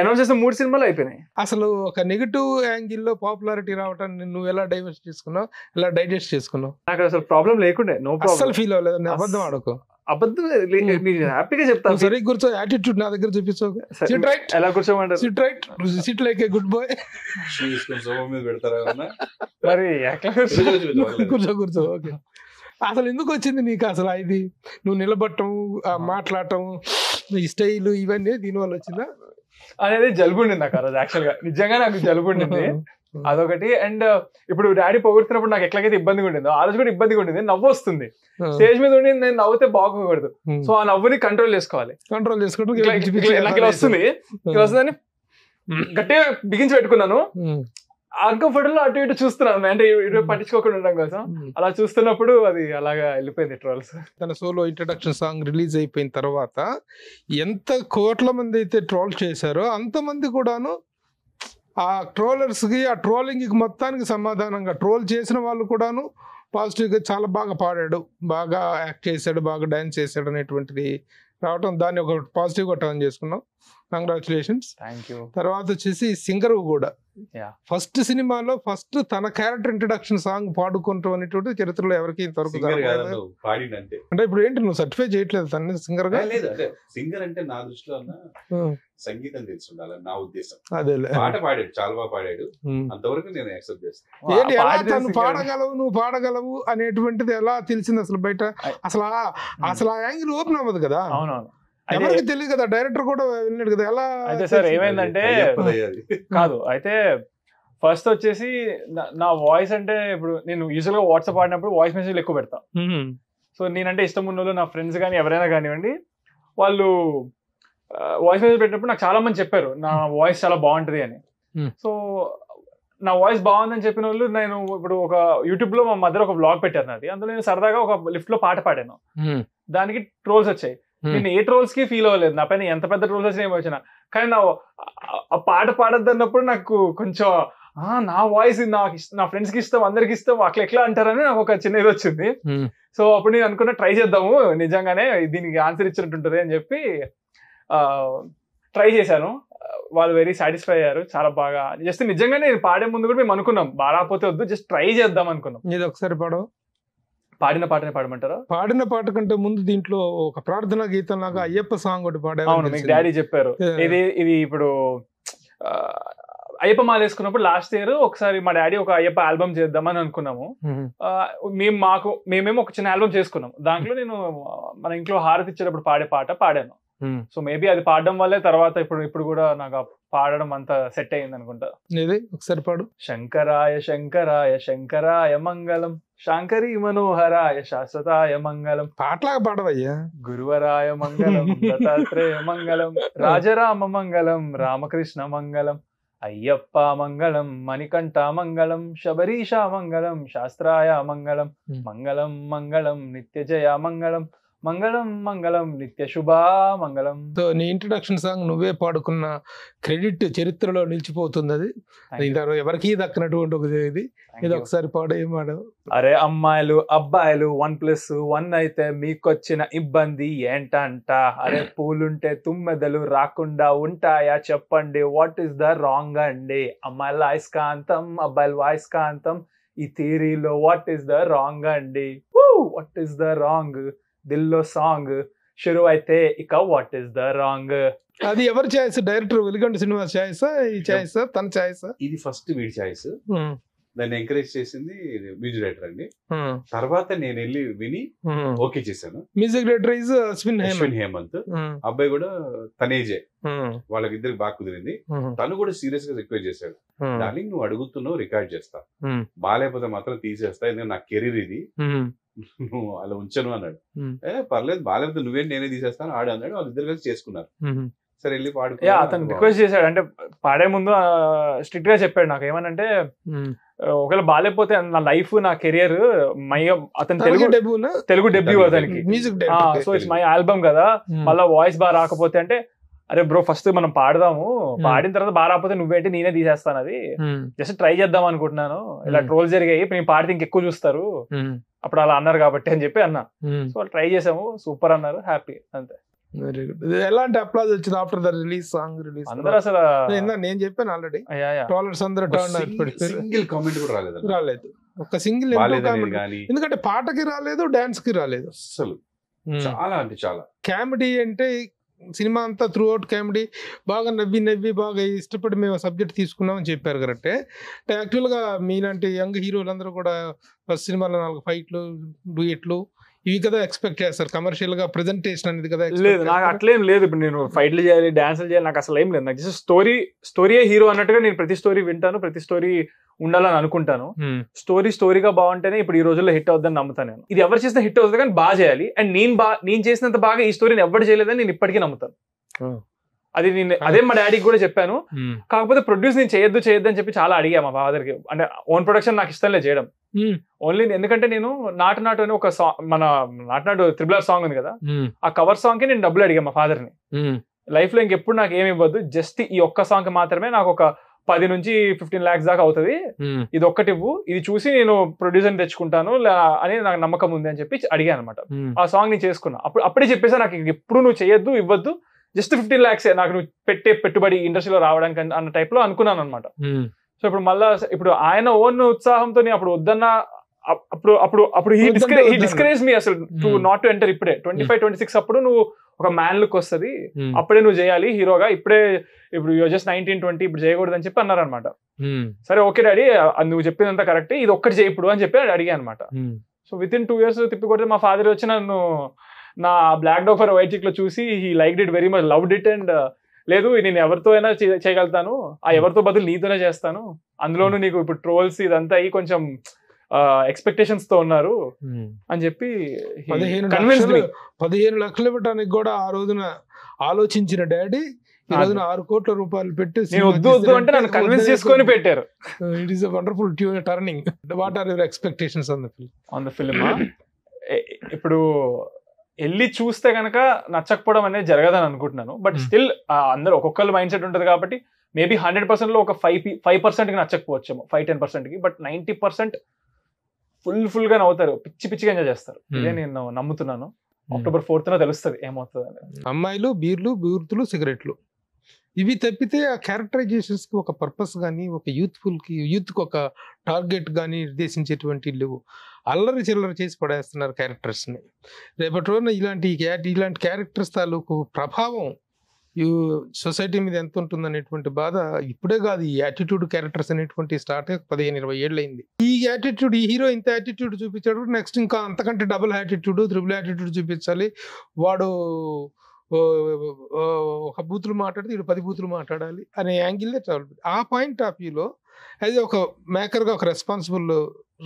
అనౌన్స్ చేసిన 3 సినిమాలు అయిపోయినాయి. అసలు ఒక నెగిటివ్ యాంగిల్ లో పాపులారిటీ రావటాన్ని నువ్వు ఎలా డైవర్ట్ చేసుకున్నావు, ఎలా డైజెస్ట్ చేసుకున్నావు? నాకు అసలు ప్రాబ్లం లేకుండే, నో ప్రాబ్లం, అసలు ఫీల్ అవ్వలేదు. అబద్ధం ఆడుకో, అబద్ధం హ్యాపీగా చెప్తాను. సరే కూర్చో, యాటిట్యూడ్ నా దగ్గర చూపించు. ఎలా కూర్చోమంటారు? Sit right, sit like a good boy. మీద పెడతారా మరి కూర్చో కూర్చో. ఓకే, అసలు ఎందుకు వచ్చింది నీకు అసలు ఇది? నువ్వు నిలబడటం, మాట్లాడటం, ఈ స్టైల్ ఇవన్నీ దీనివల్ల వచ్చిందా అనేది? జలుబు ఉండింది నాకు ఆ రోజు, యాక్చువల్ గా నిజంగా నాకు జలుబు ఉండింది అదొకటి. అండ్ ఇప్పుడు డాడీ పొగుడుతున్నప్పుడు నాకు ఎట్లాగైతే ఇబ్బందిగా ఉండిందో ఆ రోజు కూడా ఇబ్బందిగా ఉండింది. నవ్వు వస్తుంది స్టేజ్ మీద ఉండి, నేను నవ్వుతే బాగోకూడదు. సో ఆ నవ్వుని కంట్రోల్ చేసుకోవాలి. కంట్రోల్ చేసుకోవడం నాకు ఇలా వస్తుంది, ఇలా వస్తుందని గట్టిగా బిగించి పెట్టుకున్నాను. అన్కంఫర్టబుల్ అటు ఇటు చూస్తున్నాను, అంటే ఇటు పట్టించుకోకుండా ఉండడం కోసం. అలా చూస్తున్నప్పుడు అది అలాగా వెళ్ళిపోయింది ట్రోల్స్. తన సోలో ఇంట్రడక్షన్ సాంగ్ రిలీజ్ అయిపోయిన తర్వాత ఎంత కోట్ల మంది అయితే ట్రోల్ చేశారో అంతమంది కూడాను ఆ ట్రోలర్స్కి, ఆ ట్రోలింగ్కి మొత్తానికి సమాధానంగా ట్రోల్ చేసిన వాళ్ళు కూడాను పాజిటివ్గా చాలా బాగా పాడాడు, బాగా యాక్ట్ చేశాడు, బాగా డ్యాన్స్ చేశాడు అనేటువంటిది రావటం, దాన్ని ఒక పాజిటివ్గా టర్న్ చేసుకున్నాం. కంగ్రాచులేషన్స్. Thank you. తర్వాత వచ్చేసి సింగర్ కూడా ఫస్ట్ సినిమాలో ఫస్ట్ తన క్యారెక్టర్ ఇంట్రడక్షన్ సాంగ్ పాడుకుంటాం అనేటువంటి చరిత్రలో ఎవరికి ఇంతవరకు అంటే ఇప్పుడు ఏంటి నువ్వు సర్టిఫై చేయట్లేదు తన సింగర్ గా? సింగర్ అంటే నా దృష్టిలో సంగీతం తెలిసి ఉండాలి నా ఉద్దేశం. అదే పాట పాడాడు, చాలా బాగా పాడాడు, అంతవరకు నేను యాక్సెప్ట్ చేస్తాను. ఏంటి ఎలా తను పాడగలవు, నువ్వు పాడగలవు అనేటువంటిది ఎలా తెలిసింది అసలు బయట? అసలు ఆ యాంగిల్ ఓపెన్ అవ్వదు కదా, ఎవరికి తెలియదు కదా, డైరెక్టర్ కూడా వెళ్ళాడు కదా, ఎలా? అయితే సార్ ఏమైందంటే కాదు, అయితే ఫస్ట్ వచ్చేసి నా వాయిస్ అంటే ఇప్పుడు నేను యూజువల్ గా వాట్సాప్ ఆడినప్పుడు వాయిస్ మెసేజ్లు ఎక్కువ పెడతా. సో నేనంటే ఇష్టం ఉన్న వాళ్ళు, నా ఫ్రెండ్స్ కానీ ఎవరైనా కానివ్వండి, వాళ్ళు వాయిస్ మెసేజ్ పెట్టినప్పుడు నాకు చాలా మంది చెప్పారు నా వాయిస్ చాలా బాగుంటది అని. సో నా వాయిస్ బాగుందని చెప్పిన వాళ్ళు, నేను ఇప్పుడు ఒక యూట్యూబ్ లో మా మదర్ ఒక బ్లాగ్ పెట్టారు నాది, అందులో నేను సరదాగా ఒక లిఫ్ట్ లో పాట పాడాను, దానికి ట్రోల్స్ వచ్చాయి. నేను ఏ ట్రోల్స్ కి ఫీల్ అవ్వలేదు, నా పైన ఎంత పెద్ద ట్రోల్స్ వచ్చినా ఏమి వచ్చినా, కానీ నా ఆ పాట పాడద్దు అన్నప్పుడు నాకు కొంచెం నా వాయిస్ నా ఫ్రెండ్స్ కి ఇష్టం, అందరికి ఇష్టం, అట్లా ఎట్లా అంటారని నాకు ఒక చిన్న ఇది వచ్చింది. సో అప్పుడు నేను అనుకున్నా ట్రై చేద్దాము, నిజంగానే దీనికి ఆన్సర్ ఇచ్చినట్టుంటది అని చెప్పి ట్రై చేశాను. వాళ్ళు వెరీ సాటిస్ఫై అయ్యారు, చాలా బాగా. జస్ట్ నిజంగానే నేను పాడే ముందు కూడా మేము అనుకున్నాం బాగాపోతే వద్దు, జస్ట్ ట్రై చేద్దాం అనుకున్నాం. ఇది ఒకసారి పాడవు, పాడిన పాటనే పాడమంటారా? పాడిన పాట కంటే ముందు దీంట్లో ఒక ప్రార్థన గీతం లాగా అయ్యప్ప సాంగ్ ఒకటి పాడారు. అవును, మీకు డాడీ చెప్పారు. ఇది ఇప్పుడు అయ్యప్ప మాల వేసుకున్నప్పుడు లాస్ట్ ఇయర్ ఒకసారి మా డాడీ ఒక అయ్యప్ప ఆల్బమ్ చేద్దామని అనుకున్నాము. మేమేమో ఒక చిన్న ఆల్బమ్ చేసుకున్నాం, దాంట్లో నేను మన ఇంట్లో హారతి ఇచ్చేటప్పుడు పాడే పాట పాడాను. సో మేబీ అది పాడడం వల్లే తర్వాత ఇప్పుడు కూడా నాకు పాడడం అంత సెట్ అయింది అనుకుంటా. ఒకసారి పాడు. శంకరాయ శంకరాయ శంకరాయ మంగళం, శాంకరీ మనోహరాయ శాశ్వతాయ మంగళం. పాటలాగా పాడవయ్యా. గురువరాయ మంగళం, దత్తాత్రేయ మంగళం, రాజరామ మంగళం, రామకృష్ణ మంగళం, అయ్యప్ప మంగళం, మణికంఠ మంగళం, శబరీష మంగళం, శాస్త్రాయ మంగళం, మంగళం మంగళం నిత్యజయ మంగళం, మంగళం మంగళం నిత్య శుభా మంగళం. సో నీ ఇంట్రడక్షన్ సాంగ్ నువ్వే పాడుకున్న క్రెడిట్ చరిత్రలో నిలిచిపోతుంది. అది ఎవరికి దక్కినటువంటి ఒక ఇది ఒకసారి పాడు. ఏం పాడు? అరే అమ్మాయిలు అబ్బాయిలు 1+1 అయితే మీకొచ్చిన ఇబ్బంది ఏంటంట? అరే పూలుంటే తుమ్మెదలు రాకుండా ఉంటాయా చెప్పండి, వాట్ ఈస్ ద రాంగ్ అండి? అమ్మాయిల అయస్కాంతం, అబ్బాయిల వాయిస్కాంతం, ఈ థియరీలో వాట్ ఈస్ ద రాంగ్ అండి? What is the wrong? దిల్లో సాంగ్ షురు అయితే ఇక వాట్ ఈస్ ద రాంగ్? అది ఎవరి ఛాయిస్? డైరెక్టర్ వెలిగంటి శ్రీనివాస్ ఛాయిసా, ఈ ఛాయిసా, తన ఛాయిసా? ఇది ఫస్ట్ వీడి ఛాయిస్. దాన్ని ఎంకరేజ్ చేసింది మ్యూజిక్ డైరెక్టర్ అండి. తర్వాత నేను వెళ్ళి విని ఓకే చేశాను. Music director is Ashwin Hemanth. అబ్బాయి కూడా తనేజే, వాళ్ళకిద్దరికి బాగా కుదిరింది. తను కూడా సీరియస్ గా రిక్వెస్ట్ చేశాడు, డార్లింగ్ నువ్వు అడుగుతున్నావు రికార్డ్ చేస్తా, బాగాలేకపోతే మాత్రం తీసేస్తా, ఎందుకంటే నా కెరీర్ ఇది, నువ్వు అలా ఉంచను అన్నాడు. పర్లేదు బాగాలేకపోతే నువ్వేంటి నేనే తీసేస్తాను ఆడు అన్నాడు. వాళ్ళిద్దరు కలిసి చేసుకున్నారు. సరే వెళ్ళి పాడు. అతను రిక్వెస్ట్ చేశాడు, అంటే పాడే ముందు స్ట్రిక్ట్ గా చెప్పాడు నాకు ఏమనంటే, ఒకవేళ బాగాలేకపోతే నా లైఫ్ నా కెరియర్ అతను తెలుగు డెబ్యూ అతనికి, సో ఇట్స్ మై ఆల్బమ్ కదా, మళ్ళీ వాయిస్ బాగా రాకపోతే అంటే, అరే బ్రో ఫస్ట్ మనం పాడదాము, పాడిన తర్వాత బాగా రాకపోతే నువ్వేంటి నేనే తీసేస్తాను, అది జస్ట్ ట్రై చేద్దాం అనుకుంటున్నాను, ఇలా ట్రోల్ జరిగాయి, ఇప్పుడు నేను పాడితే ఇంకెక్కువ చూస్తారు, అప్పుడు అలా అన్నారు కాబట్టి అని చెప్పి అన్నా. సో వాళ్ళు ట్రై చేసాము, సూపర్ అన్నారు, హ్యాపీ అంతే. Very good. ఎలాంటి అప్లాజ్ వచ్చింది after the release, song release? అందరూ అసలు నేను చెప్పాను ఆల్రెడీ, ట్రోలర్స్ అందరూ సింగిల్ కామెంట్ కూడా రాలేదు, ఒక సింగిల్, ఎందుకంటే పాటకి రాలేదు, డాన్స్ కి రాలేదు అసలు. చాలా అంటే చాలా కామెడీ, అంటే సినిమా అంతా త్రూ అవుట్ కామెడీ, బాగా నవ్వి బాగా ఇష్టపడి మేము సబ్జెక్ట్ తీసుకున్నామని చెప్పారు కరెక్టే. యాక్చువల్గా మీలాంటి యంగ్ హీరోలందరూ కూడా ఫస్ట్ సినిమాలో 4 ఫైట్లు, డూయెట్లు ఇవి కదా ఎక్స్పెక్ట్ చేస్తారు, కమర్షియల్ గా ప్రెజెంటేషన్ అనేది కదా. లేదు నాకు అట్లేం లేదు, ఇప్పుడు నేను ఫైట్లు చేయాలి డాన్సులు చేయాలి నాకు అసలు ఏం లేదు, నాకు జస్ట్ స్టోరీయే హీరో అన్నట్టుగా నేను ప్రతి స్టోరీ వింటాను, ప్రతి స్టోరీ ఉండాలని అనుకుంటాను. స్టోరీగా బాగుంటేనే ఇప్పుడు ఈ రోజుల్లో హిట్ అవుతుందని నమ్ముతాను నేను. ఇది ఎవరు చేసినా హిట్ అవుతుంది కానీ బాగా చేయాలి, అండ్ నేను చేసినంత బాగా ఈ స్టోరీని ఎవరు చేయలేదని నేను ఇప్పటికీ నమ్ముతాను. అది నేను అదే మా డాడీకి కూడా చెప్పాను. కాకపోతే ప్రొడ్యూస్ నేను చేయొద్దు అని చెప్పి చాలా అడిగా మా ఫాదర్కి, అంటే ఓన్ ప్రొడక్షన్ నాకు ఇష్టం లేదు చేయడం, ఓన్లీ ఎందుకంటే నేను నాటు అని ఒక సాంగ్, మన నాటు RRR సాంగ్ ఉంది కదా, ఆ కవర్ సాంగ్ కి నేను డబ్బులు అడిగా మా ఫాదర్ ని. లైఫ్ లో ఇంకెప్పుడు నాకు ఏమి ఇవ్వద్దు, జస్ట్ ఈ ఒక్క సాంగ్ కి మాత్రమే నాకు ఒక 10 నుంచి 15 lakhs దాకా అవుతుంది, ఇది ఒక్కటి ఇవ్వు, ఇది చూసి నేను ప్రొడ్యూసర్ తెచ్చుకుంటాను అని నాకు నమ్మకం ఉంది అని చెప్పి అడిగాను అనమాట. ఆ సాంగ్ నేను చేసుకున్నా, అప్పుడే చెప్పేసా నాకు ఎప్పుడు నువ్వు చేయొద్దు ఇవ్వద్దు, జస్ట్ 15 lakhs నాకు నువ్వు పెట్టే పెట్టుబడి ఇండస్ట్రీలో రావడానికి అన్న టైప్ లో అనుకున్నాను అనమాట. సో ఇప్పుడు మళ్ళా ఇప్పుడు ఆయన ఓన్ ఉత్సాహంతో అప్పుడు వద్దన్నా, అప్పుడు హీ డిస్కరేజ్ మీ అసలు టు నాట్ టు ఎంటర్. ఇప్పుడే 25-26 అప్పుడు నువ్వు ఒక మ్యాన్ లుక్ వస్తుంది, అప్పుడే నువ్వు చేయాలి హీరోగా, ఇప్పుడు జస్ట్ 19-20 ఇప్పుడు చేయకూడదు అని చెప్పి అన్నారనమాట. సరే ఓకే డాడీ నువ్వు చెప్పిందంతా కరెక్ట్, ఇది ఒక్కటి చేయి ఇప్పుడు అని చెప్పి అడిగా అనమాట. సో వితిన్ 2 years తిప్పికొడితే మా ఫాదర్ వచ్చి నన్ను నా బ్లాక్ డోఫర్ వైట్ చిక్ లో చూసి he liked it very much, loved it, and లేదు నేను ఎవరితో అయినా చేయగలుగుతాను, ఆ ఎవరితో బదులు నీతోనే చేస్తాను, అందులోనూ నీకు ఇప్పుడు ట్రోల్స్ ఇదంతా అయ్యి కొంచెం ఎక్స్పెక్టేషన్స్ తో ఉన్నారు అని చెప్పి 15 లక్షలు ఇవ్వడానికి కూడా ఆ రోజున ఆలోచించిన డాడీ ఈ రోజున 6 కోట్ల రూపాయలు పెట్టి వద్దు అంటే నన్ను కన్విన్స్ చేసుకొని పెట్టారు. It is a wonderful turning. What are your expectations on the film? ఇప్పుడు వెళ్ళి చూస్తే కనుక నచ్చకపోవడం అనేది జరగదని అనుకుంటున్నాను, బట్ స్టిల్ అందరూ ఒక్కొక్కరు మైండ్ సెట్ ఉంటుంది కాబట్టి మేబీ 100% లో ఒక 5% కి నచ్చకపోవచ్చేమో, 5-10% కి, బట్ 90% ఫుల్ గా నవ్వుతారు, పిచ్చిగా ఎంజాయ్ చేస్తారు. ఇదే నేను నమ్ముతున్నాను. October 4th తెలుస్తుంది ఏమవుతుంది అని. అమ్మాయిలు, బీర్లు, బూర్తులు, సిగరెట్లు ఇవి తప్పితే ఆ క్యారెక్టరైజేషన్స్ కి ఒక పర్పస్ కానీ, ఒక యూత్ కి ఒక టార్గెట్ కానీ నిర్దేశించేటువంటి లేవు. అల్లరి చిల్లర చేసి పడేస్తున్నారు క్యారెక్టర్స్ ని. రేపటి రోజున ఇలాంటి క్యారెక్టర్స్ తాలూకు ప్రభావం సొసైటీ మీద ఎంత ఉంటుంది అనేటువంటి బాధ ఇప్పుడే కాదు, ఈ యాటిట్యూడ్ క్యారెక్టర్స్ అనేటువంటి స్టార్ట్ 15-20 ఏళ్ళు అయింది. ఈ యాటిట్యూడ్, ఈ హీరో ఇంత యాటిట్యూడ్ చూపించాడు, నెక్స్ట్ ఇంకా అంతకంటే డబుల్ యాటిట్యూడ్, త్రిబుల్ యాటిట్యూడ్ చూపించాలి. వాడు ఒక బూతులు మాట్లాడితే ఇటు 10 బూతులు మాట్లాడాలి అనే యాంగిల్లో ట్రావెల్. ఆ పాయింట్ ఆఫ్ వ్యూలో యాజ్ ఒక మేకర్గా, ఒక responsible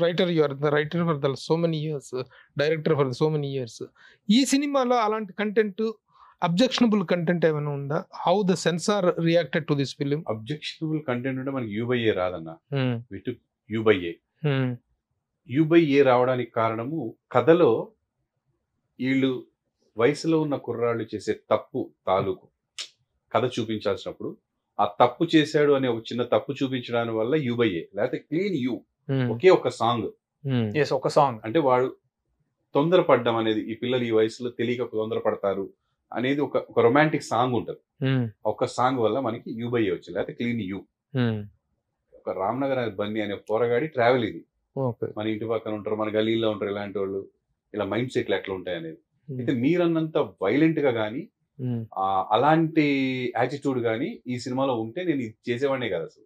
writer, you are the writer for the so many years, director for the so many years, ఈ సినిమాలో అలాంటి కంటెంట్, అబ్జెక్షనబుల్ కంటెంట్ ఏమైనా ఉందా? How the censor reacted to this film? Objectionable content అంటే మనకి U/A రాదన్న, U/A రావడానికి కారణము కథలో వీళ్ళు వయసులో ఉన్న కుర్రాళ్ళు చేసే తప్పు తాలూకు కథ చూపించాల్సినప్పుడు ఆ తప్పు చేశాడు అనే ఒక చిన్న తప్పు చూపించడానికి వల్ల U/A, లేకపోతే క్లీన్ యూ, ఒకే ఒక సాంగ్ అంటే వాడు తొందరపడ్డం అనేది, ఈ పిల్లలు ఈ వయసులో తెలియక తొందరపడతారు అనేది ఒక రొమాంటిక్ సాంగ్ ఉంటుంది. ఒక సాంగ్ వల్ల మనకి U/A వచ్చింది, లేకపోతే క్లీన్ యూ. ఒక రామ్నగర్ బన్నీ అనే పోరగాడి ట్రావెల్ ఇది. మన ఇంటి పక్కన ఉంటారు, మన గలీలో ఉంటారు ఇలాంటి వాళ్ళు, ఇలా మైండ్ సెట్లు ఎట్లా ఉంటాయి అనేది. అయితే మీరన్నంత వైలెంట్ గా కానీ అలాంటి యాటిట్యూడ్ కానీ ఈ సినిమాలో ఉంటే నేను ఇది చేసేవాడినే కదా అసలు.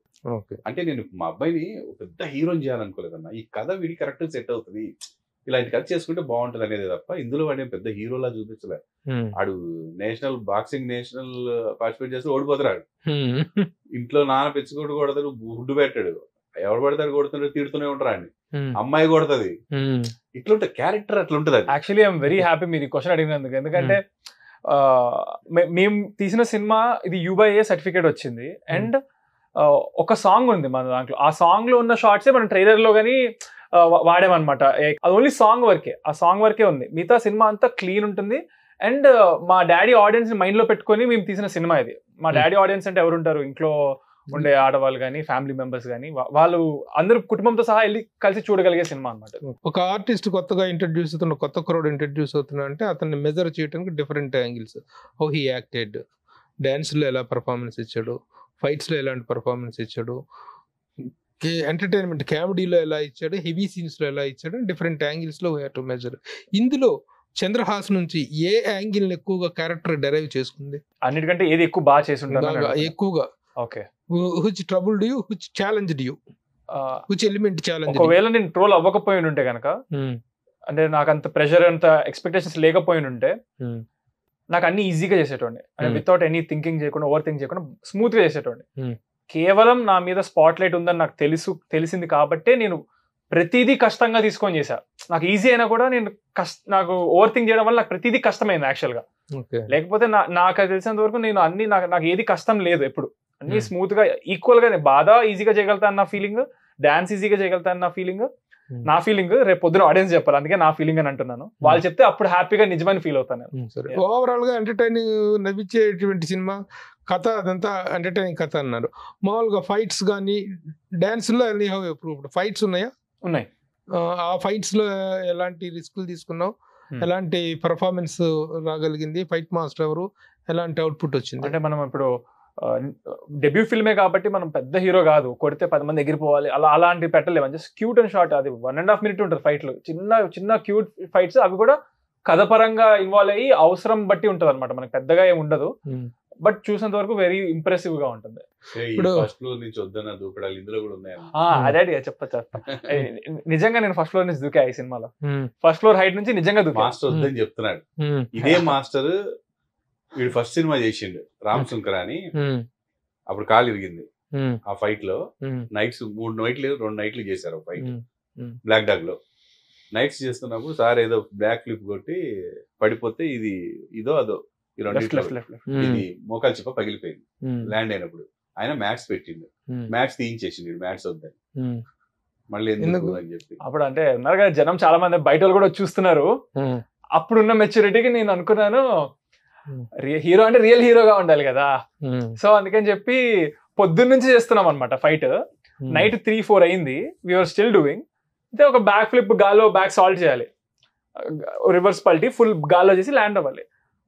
అంటే నేను మా అబ్బాయిని పెద్ద హీరోని చేయాలనుకోలేదన్న. ఈ కథ వీడికి కరెక్ట్ సెట్ అవుతుంది, ఇలాంటి కథ చేసుకుంటే బాగుంటది అనేది తప్ప ఇందులో వాడిని పెద్ద హీరోలా చూపించలే. ఆడు నేషనల్ పార్టిసిపేట్ చేస్తే ఓడిపోతాడు. ఇంట్లో నాన్న పెంచుకోడు కొడతాడు, గుడ్డు పెట్టాడు, ఎవడు పడతాడు కొడుతుంటే తిడుతూనే ఉంటారు అండి, అమ్మాయి కొడుతుంది, ఇట్లుంటే క్యారెక్టర్ అట్లా ఉంటది. యాక్చువల్లీ ఐఎమ్ వెరీ హ్యాపీ మీరు ఈ క్వశ్చన్ అడిగినందుకు. ఎందుకంటే మేము తీసిన సినిమా ఇది UBA సర్టిఫికేట్ వచ్చింది. అండ్ ఒక సాంగ్ ఉంది మన దాంట్లో. ఆ సాంగ్ లో ఉన్న షార్ట్సే మనం ట్రైలర్ లో కానీ వాడామన్నమాట. అది ఓన్లీ సాంగ్ వరకే, ఆ సాంగ్ వరకే ఉంది. మిగతా సినిమా అంతా క్లీన్ ఉంటుంది. అండ్ మా డాడీ ఆడియన్స్ ని మైండ్ లో పెట్టుకొని మేము తీసిన సినిమా ఇది. మా డాడీ ఆడియన్స్ అంటే ఎవరు ఉంటారు, ఇంట్లో ఉండే ఆడవాళ్ళు కానీ ఫ్యామిలీ మెంబర్స్ కానీ, వాళ్ళు అందరూ కుటుంబంతో సహా వెళ్ళి కలిసి చూడగలిగే సినిమా అనమాట. ఒక ఆర్టిస్ట్ కొత్తగా ఇంట్రడ్యూస్ అవుతున్న, కొత్త క్రౌడ్ ఇంట్రడ్యూస్ అవుతున్నా అంటే అతన్ని మెజర్ చేయడానికి different angles, how he acted, డాన్స్లో ఎలా పర్ఫార్మెన్స్ ఇచ్చాడు, ఫైట్స్లో ఎలాంటి పర్ఫార్మెన్స్ ఇచ్చాడు, ఎంటర్టైన్మెంట్ కామెడీలో ఎలా ఇచ్చాడు, హెవీ సీన్స్లో ఎలా ఇచ్చాడు, డిఫరెంట్ యాంగిల్స్లో వీ హ్యావ్ టు మెజర్. ఇందులో చంద్రహాస్ నుంచి ఏ యాంగిల్ ఎక్కువగా క్యారెక్టర్ డెరైవ్ చేసుకుంది? అన్నిటికంటే ఏది ఎక్కువ బాగా చేసి ఉంటారు ఎక్కువగా? Okay. which troubled you, which challenged you, which element challenged you? ఒకవేళ నేను ట్రోల్ అవ్వకపోయి ఉంటే కనుక, అంటే నాకు అంత ప్రెషర్ అంత ఎక్స్పెక్టేషన్స్ లేకపోయి ఉంటే నాకు అన్ని ఈజీగా చేసేటోండి. అంటే వితౌట్ ఎనీ థింకింగ్ చేయకుండా, ఓవర్ థింక్ చేయకుండా స్మూత్ గా చేసేటోండి. కేవలం నా మీద స్పాట్ లైట్ ఉందని నాకు తెలిసింది కాబట్టే నేను ప్రతిదీ కష్టంగా తీసుకొని చేశా. నాకు ఈజీ అయినా కూడా నాకు ఓవర్ థింక్ చేయడం వల్ల నాకు ప్రతిదీ కష్టమైంది యాక్చువల్ గా. లేకపోతే నాకు తెలిసినంత వరకు నేను అన్ని నాకు ఏది కష్టం లేదు, ఎప్పుడు అన్ని స్మూత్ గా ఈక్వల్ గా. బాధ ఈజీగా చేయగలుగుతా అన్న ఫీలింగ్, డాన్స్ ఈజీగా చేయగలుగుతా అన్న ఫీలింగ్ నా ఫీలింగ్. రేపు పొద్దున ఆడియన్స్ చెప్పాలి, అందుకే నా ఫీలింగ్ అని అంటున్నాను. వాళ్ళు చెప్తే అప్పుడు హ్యాపీగా నిజమైన ఫీల్ అవుతాను. ఓవరాల్ గా ఎంటర్టైనింగ్ నవ్వించేటువంటి సినిమా, కథ అదంతా ఎంటర్టైనింగ్ కథ అన్నారు. మామూలుగా ఫైట్స్ కానీ డాన్స్ లో ఫైట్స్ ఉన్నాయా? ఉన్నాయి. ఆ ఫైట్స్ లో ఎలాంటి రిస్కులు తీసుకున్నావు, ఎలాంటి పర్ఫార్మెన్స్ రాగలిగింది, ఫైట్ మాస్టర్ ఎవరు, ఎలాంటి అవుట్పుట్ వచ్చింది? అంటే మనం ఇప్పుడు డెబ్యూ ఫిల్మే కాబట్టి మనం పెద్ద హీరో కాదు, కొడితే 10 మంది ఎగిరిపోవాలి అలాంటి పెట్టలేము. జస్ట్ క్యూట్ అండ్ షార్ట్, అది 1.5 minute ఉంటుంది ఫైట్లు, చిన్న క్యూట్ ఫైట్స్. అవి కూడా కథ పరంగా ఇన్వాల్వ్ అయ్యి అవసరం బట్టి ఉంటుంది అనమాట, మనకి పెద్దగా ఏమి ఉండదు. బట్ చూసినంత వరకు వెరీ ఇంప్రెసివ్ గా ఉంటుంది. అదే చెప్పచ్చా, నిజంగా నేను ఫస్ట్ ఫ్లోర్ నుంచి దూకా ఈ సినిమాలో. ఫస్ట్ ఫ్లోర్ హైట్ నుంచి నిజంగా దూకా. చెప్తున్నాడు ఇదే మాస్టర్. వీడు ఫస్ట్ సినిమా చేసిండు రామ్ శంకర్ అని, అప్పుడు కాలు ఇరిగింది ఆ ఫైట్ లో. నైట్స్ 3 నైట్లు 2 నైట్లు చేశారు ఫైట్ బ్లాక్ డాగ్ లో. నైట్స్ చేస్తున్నప్పుడు సార్ ఏదో బ్లాక్ క్లిప్ కొట్టి పడిపోతే ఇదో అదో ఈ ఇది మోకాలు చిప్ప పగిలిపోయింది ల్యాండ్ అయినప్పుడు. ఆయన మ్యాక్స్ పెట్టిండు, మ్యాక్స్ తీయించేసిండు, మ్యాక్స్ వద్దని. మళ్ళీ ఎందుకు అని చెప్పి అప్పుడు అంటే ఉన్నారు కదా జనం చాలా మంది బయట వాళ్ళు కూడా చూస్తున్నారు. అప్పుడున్న మెచ్యూరిటీకి నేను అనుకున్నాను హీరో అంటే రియల్ హీరోగా ఉండాలి కదా. సో అందుకని చెప్పి పొద్దున్న నుంచి చేస్తున్నాం అనమాట ఫైట్. నైట్ 3-4 అయింది, వీఆర్ స్టిల్ డూయింగ్. అయితే ఒక బ్యాక్ ఫ్లిప్ గాల్లో బ్యాక్ సాల్ట్ చేయాలి, రివర్స్ పల్టీ ఫుల్ గాల్లో చేసి ల్యాండ్ అవ్వాలి.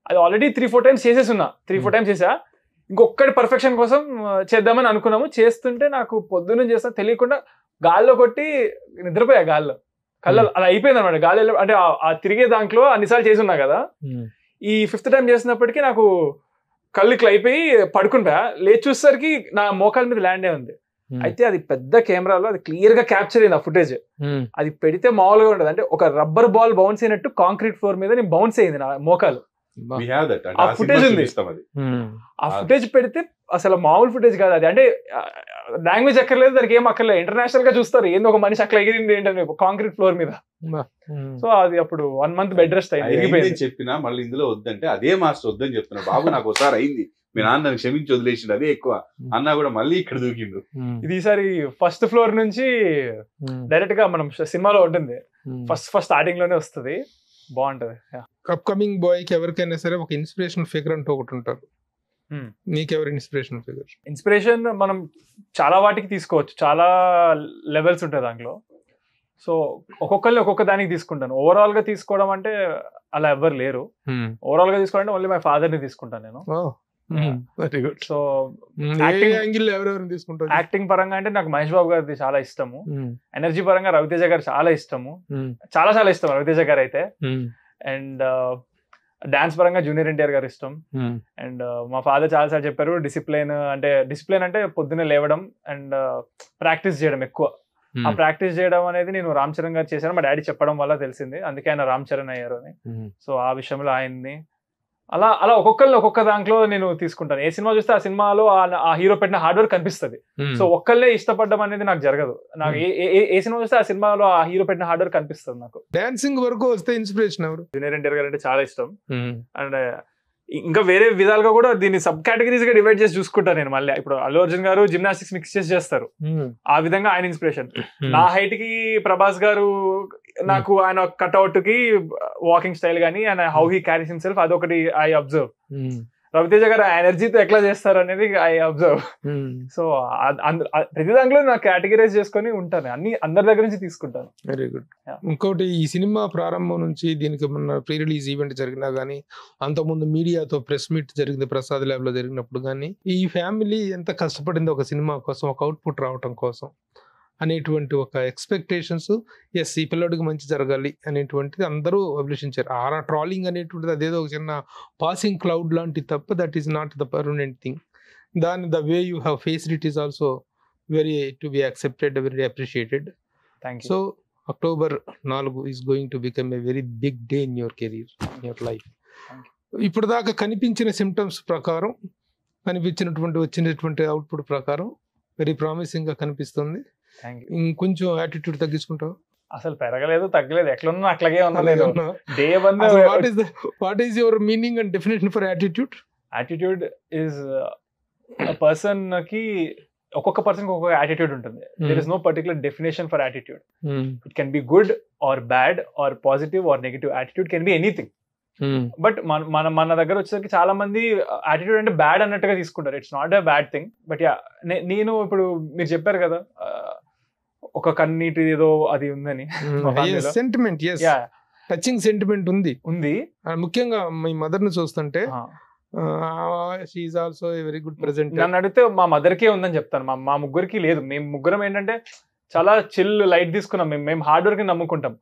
అది ఆల్రెడీ 3-4 times చేసేస్తున్నా, 3-4 times చేసా. ఇంకొకటి పర్ఫెక్షన్ కోసం చేద్దామని అనుకున్నాము. చేస్తుంటే నాకు పొద్దున్న చేస్తా తెలియకుండా గాల్లో కొట్టి నిద్రపోయా. గాల్లో కళ్ళు అలా అయిపోయింది అనమాట. గాల్లో అంటే ఆ తిరిగే దాంట్లో అన్నిసార్లు చేసి ఉన్నా కదా. ఈ 5th time చేసినప్పటికీ నాకు కళ్ళు ఇట్లా అయిపోయి పడుకుంటా. లేచి చూసేసరికి నా మోకాల మీద ల్యాండ్ అయి ఉంది. అయితే అది పెద్ద కెమెరాలో అది క్లియర్ గా క్యాప్చర్ అయింది ఆ ఫుటేజ్. అది పెడితే మామూలుగా ఉండదు, అంటే ఒక రబ్బర్ బాల్ బౌన్స్ అయినట్టు కాంక్రీట్ ఫ్లోర్ మీద నేను బౌన్స్ అయింది నా మోకాలు. ఆ ఫుటేజ్ ఉంది. ఆ ఫుటేజ్ పెడితే అసలు మామూలు ఫుటేజ్ కాదు అది. అంటే లాంగ్వేజ్ అక్కర్లేదు, దానికి ఏం అక్కర్లేదు, ఇంటర్నేషనల్ గా చూస్తారు ఏంది ఒక మనిషి అట్లా ఎగిరింది ఏంటని కాంక్రీట్ ఫ్లోర్ మీద. సో అది అప్పుడు 1 month బెడ్ రెస్ట్ అయింది. చెప్పినా మళ్ళీ ఇందులో వద్దంటే అదే మాస్టర్ వద్దని చెప్తున్నా. బాబు నాకు ఒకసారి అయింది, మీ నాన్న క్షమించి వదిలేసిండు, అదే ఎక్కువ అన్నా కూడా మళ్ళీ ఇక్కడ దూకిండు. ఇది ఈసారి ఫస్ట్ ఫ్లోర్ నుంచి డైరెక్ట్ గా మనం సినిమాలో ఉంటుంది, ఫస్ట్ స్టార్టింగ్ లోనే వస్తుంది, బాగుంటది. అప్కమింగ్ బాయ్ కి ఎవరికైనా సరే ఒక ఇన్స్పిరేషన్ ఫిగర్ అంటూ ఒకటి ఉంటారు. నీకెవరు ఇన్స్పిరేషన్ ఫిగర్? ఇన్స్పిరేషన్ మనం చాలా వాటికి తీసుకోవచ్చు, చాలా లెవెల్స్ ఉంటాయి దాంట్లో. సో ఒక్కొక్కరిని ఒక్కొక్క దానికి తీసుకుంటాను. ఓవరాల్ గా తీసుకోవడం అంటే అలా ఎవరు లేరు. ఓవరాల్ గా తీసుకోవాలంటే ఓన్లీ మై ఫాదర్ ని తీసుకుంటాను నేను. Very good. సో యాక్టింగ్ పరంగా అంటే నాకు మహేష్ బాబు గారిది చాలా ఇష్టము. ఎనర్జీ పరంగా రవితేజ గారు చాలా ఇష్టము, చాలా చాలా ఇష్టం రవితేజ గారు అయితే. అండ్ డాన్స్ పరంగా జూనియర్ ఎన్టీఆర్ గారు ఇష్టం. అండ్ మా ఫాదర్ చాలాసార్లు చెప్పారు డిసిప్లిన్ అంటే పొద్దున్నే లేవడం అండ్ ప్రాక్టీస్ చేయడం ఎక్కువ. ఆ ప్రాక్టీస్ చేయడం అనేది నేను రామ్ చరణ్ గారు చేశాను, మా డాడీ చెప్పడం వల్ల తెలిసింది, అందుకే ఆయన రామ్ చరణ్ అయ్యారు అని. సో ఆ విషయంలో ఆయన్ని అలా ఒక్కొక్క దాంట్లో నేను తీసుకుంటాను. ఏ సినిమా చూస్తే ఆ సినిమాలో ఆ హీరో పెట్టిన హార్డ్ వర్క్ కనిపిస్తుంది. సో ఒక్కళ్ళే ఇష్టపడడం అనేది నాకు జరగదు. నాకు ఏ సినిమా చూస్తే ఆ సినిమాలో ఆ హీరో పెట్టిన హార్డ్ వర్క్ కనిపిస్తుంది. నాకు డాన్సింగ్ వరకు వస్తే ఇన్స్పిరేషన్ ఎవరు? జూనియర్ ఎన్టీఆర్ గారు అంటే చాలా ఇష్టం. అండ్ ఇంకా వేరే విధాలుగా కూడా దీన్ని సబ్ కేటగిరీస్ గా డివైడ్ చేసి చూసుకుంటాను నేను. మళ్ళీ ఇప్పుడు అల్లు అర్జున్ గారు జిమ్నాస్టిక్స్ మిక్స్ చేసి చేస్తారు, ఆ విధంగా ఆయన ఇన్స్పిరేషన్. నా హైట్ కి ప్రభాస్ గారు, నాకు ఆయన కట్అవుట్ కి వాకింగ్ స్టైల్ గానీ ఆయన హౌ హీ క్యారీస్ హిమ్సెల్ఫ్ అదొకటి ఐ అబ్జర్వ్. రవితేజ గారు ఎనర్జీతో ఎట్లా చేస్తారు అనేది ఐ అబ్జర్వ్. సో ప్రతి దాంట్లో నాకు కేటగిరైజ్ చేసుకొని ఉంటాను, అందరి దగ్గర నుంచి తీసుకుంటాను. Very good. ఇంకోటి, ఈ సినిమా ప్రారంభం నుంచి దీనికి మొన్న ప్రీ రిలీజ్ ఈవెంట్ జరిగినా గానీ, అంతకుముందు మీడియాతో ప్రెస్ మీట్ జరిగింది ప్రసాద్ ల్యాబ్ లో జరిగినప్పుడు కానీ, ఈ ఫ్యామిలీ ఎంత కష్టపడింది ఒక సినిమా కోసం, ఒక అవుట్పుట్ రావటం కోసం అనేటువంటి ఒక ఎక్స్పెక్టేషన్స్, ఎస్ ఈ పిల్లడికి మంచి జరగాలి అనేటువంటిది అందరూ అభిలషించారు. ఆ ట్రాలింగ్ అనేటువంటిది అదేదో ఒక చిన్న పాసింగ్ క్లౌడ్ లాంటి తప్ప, that is not the permanent thing. దాని the way you have faced it is also very to be accepted, very appreciated. So October 4 is going to become a very big day in your career, in your life. ఇప్పుడు దాకా కనిపించిన సిమ్టమ్స్ ప్రకారం, వచ్చినటువంటి అవుట్పుట్ ప్రకారం వెరీ ప్రామిసింగ్ గా కనిపిస్తుంది. ఇంకొంచెం యాటిట్యూడ్ తగ్గించుకుంటావు? అసలు పెరగలేదు, తగ్గలేదు, ఎట్లున్నా అట్లాగే ఉన్నా. Day one what is your meaning and definition for attitude? Attitude is person కి, ఒక్కొక్క పర్సన్ ఒక్కొక్క యాటిట్యూడ్ ఉంటుంది. There is no particular definition for attitude. It can be good or bad or positive or negative. Attitude can be anything. But మన దగ్గర వచ్చేసరికి చాలా మంది యాటిట్యూడ్ అంటే బ్యాడ్ అన్నట్టుగా తీసుకుంటారు. It's not a bad thing. But yeah, నేను ఇప్పుడు మీరు చెప్పారు కదా ఒక కన్నీటి ఏదో అది ఉందని, సెంటిమెంట్, టచింగ్ సెంటిమెంట్ ఉంది. ముఖ్యంగా మీ మదర్ ని చూస్తుంటే she is also a very good presenter. నన్ను అడిగితే మా మదర్ కే ఉందని చెప్తాను. మా ముగ్గురికి లేదు. మేము ముగ్గురం ఏంటంటే చాలా చిల్ లైట్ తీసుకున్నాం. మేము హార్డ్ వర్క్ ని నమ్ముకుంటాం.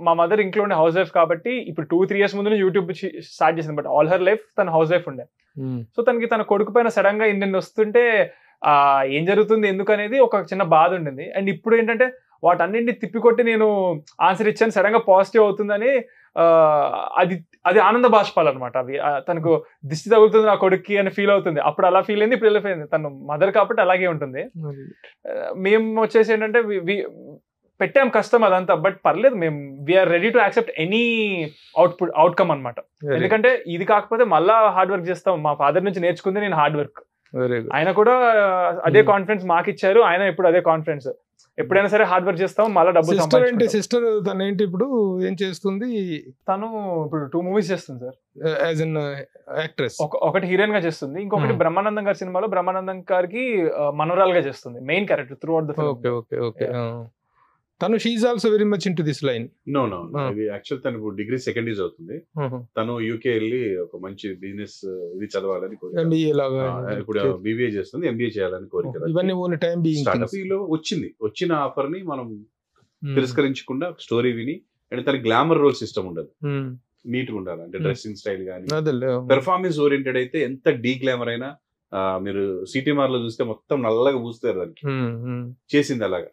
మా మదర్ ఇంట్లో హౌస్ వైఫ్ కాబట్టి ఇప్పుడు 2-3 years ముందు యూట్యూబ్ స్టార్ట్ చేసింది. బట్ ఆల్ హర్ లైఫ్ తన హౌస్ వైఫ్ ఉండే. సో తన కొడుకు పైన సడన్ గా ఇన్ని వస్తుంటే ఏం జరుగుతుంది ఎందుకు అనేది ఒక చిన్న బాధ ఉండింది. అండ్ ఇప్పుడు ఏంటంటే వాటన్నింటినీ తిప్పికొట్టి నేను ఆన్సర్ ఇచ్చాను, సడన్ గా పాజిటివ్ అవుతుందని అది ఆనంద బాష్పాలు అనమాట. అవి తనకు దిష్టి తగులుతుంది నా కొడుక్కి అని ఫీల్ అవుతుంది. అప్పుడు అలా ఫీల్ అయింది, ఇప్పుడు ఇలా ఫీల్ అయింది. తను మదర్ కాబట్టి అలాగే ఉంటుంది. మేము వచ్చేసి ఏంటంటే పెట్టాం కష్టం అదంతా, బట్ పర్లేదు, మేము we are ready to accept any outcome అనమాట. ఎందుకంటే ఇది కాకపోతే మళ్ళా హార్డ్ వర్క్ చేస్తాం. మా ఫాదర్ నుంచి నేర్చుకుంది నేను హార్డ్ వర్క్. ఆయన కూడా అదే కాన్ఫిడెన్స్ మాకు ఇచ్చారు. ఆయన ఇప్పుడు అదే కాన్ఫిడెన్స్, ఎప్పుడైనా సరే హార్డ్ వర్క్ చేస్తాం, మళ్ళీ డబ్బులు సంపాదించుకుంటాం. సిస్టర్ తను ఏంటి ఇప్పుడు ఏం చేస్తుంది? తను ఇప్పుడు 2 movies చేస్తుంది సార్, యాజ్ ఎన్ యాక్ట్రెస్. ఒకటి హీరోయిన్ గా చేస్తుంది, ఇంకొకటి బ్రహ్మానందం గారి సినిమాలో బ్రహ్మానందం గారికి మనోరాలుగా చేస్తుంది, main character throughout the film. తను she is also very much into this line. No actual తను డిగ్రీ సెకండ్ ఇయర్ అవుతుంది. తను యూకే వెళ్ళి ఒక మంచి బిజినెస్ ఇది చదవాలని కోరిక, ఇప్పుడు బీబీఏ చేస్తుంది, ఎంబీఏ చేయాలని కోరిక. ఇవన్నీ ఓన్లీ టైం బీయింగ్ స్టార్ట్అప్ లో వచ్చిన ఆఫర్ ని మనం తిరస్కరించకుండా స్టోరీ విని, అంటే తన గ్లామర్ రోల్స్ ఇష్టం ఉండదు, నీట్ గా ఉండాలి. అంటే డ్రెస్సింగ్ స్టైల్ గానీ పెర్ఫార్మెన్స్ ఓరియంటెడ్ అయితే ఎంత డీ గ్లామర్ అయినా, మీరు సిటీమార్ లో చూస్తే మొత్తం నల్లగా పూస్తారు దానికి, చేసింది అలాగా.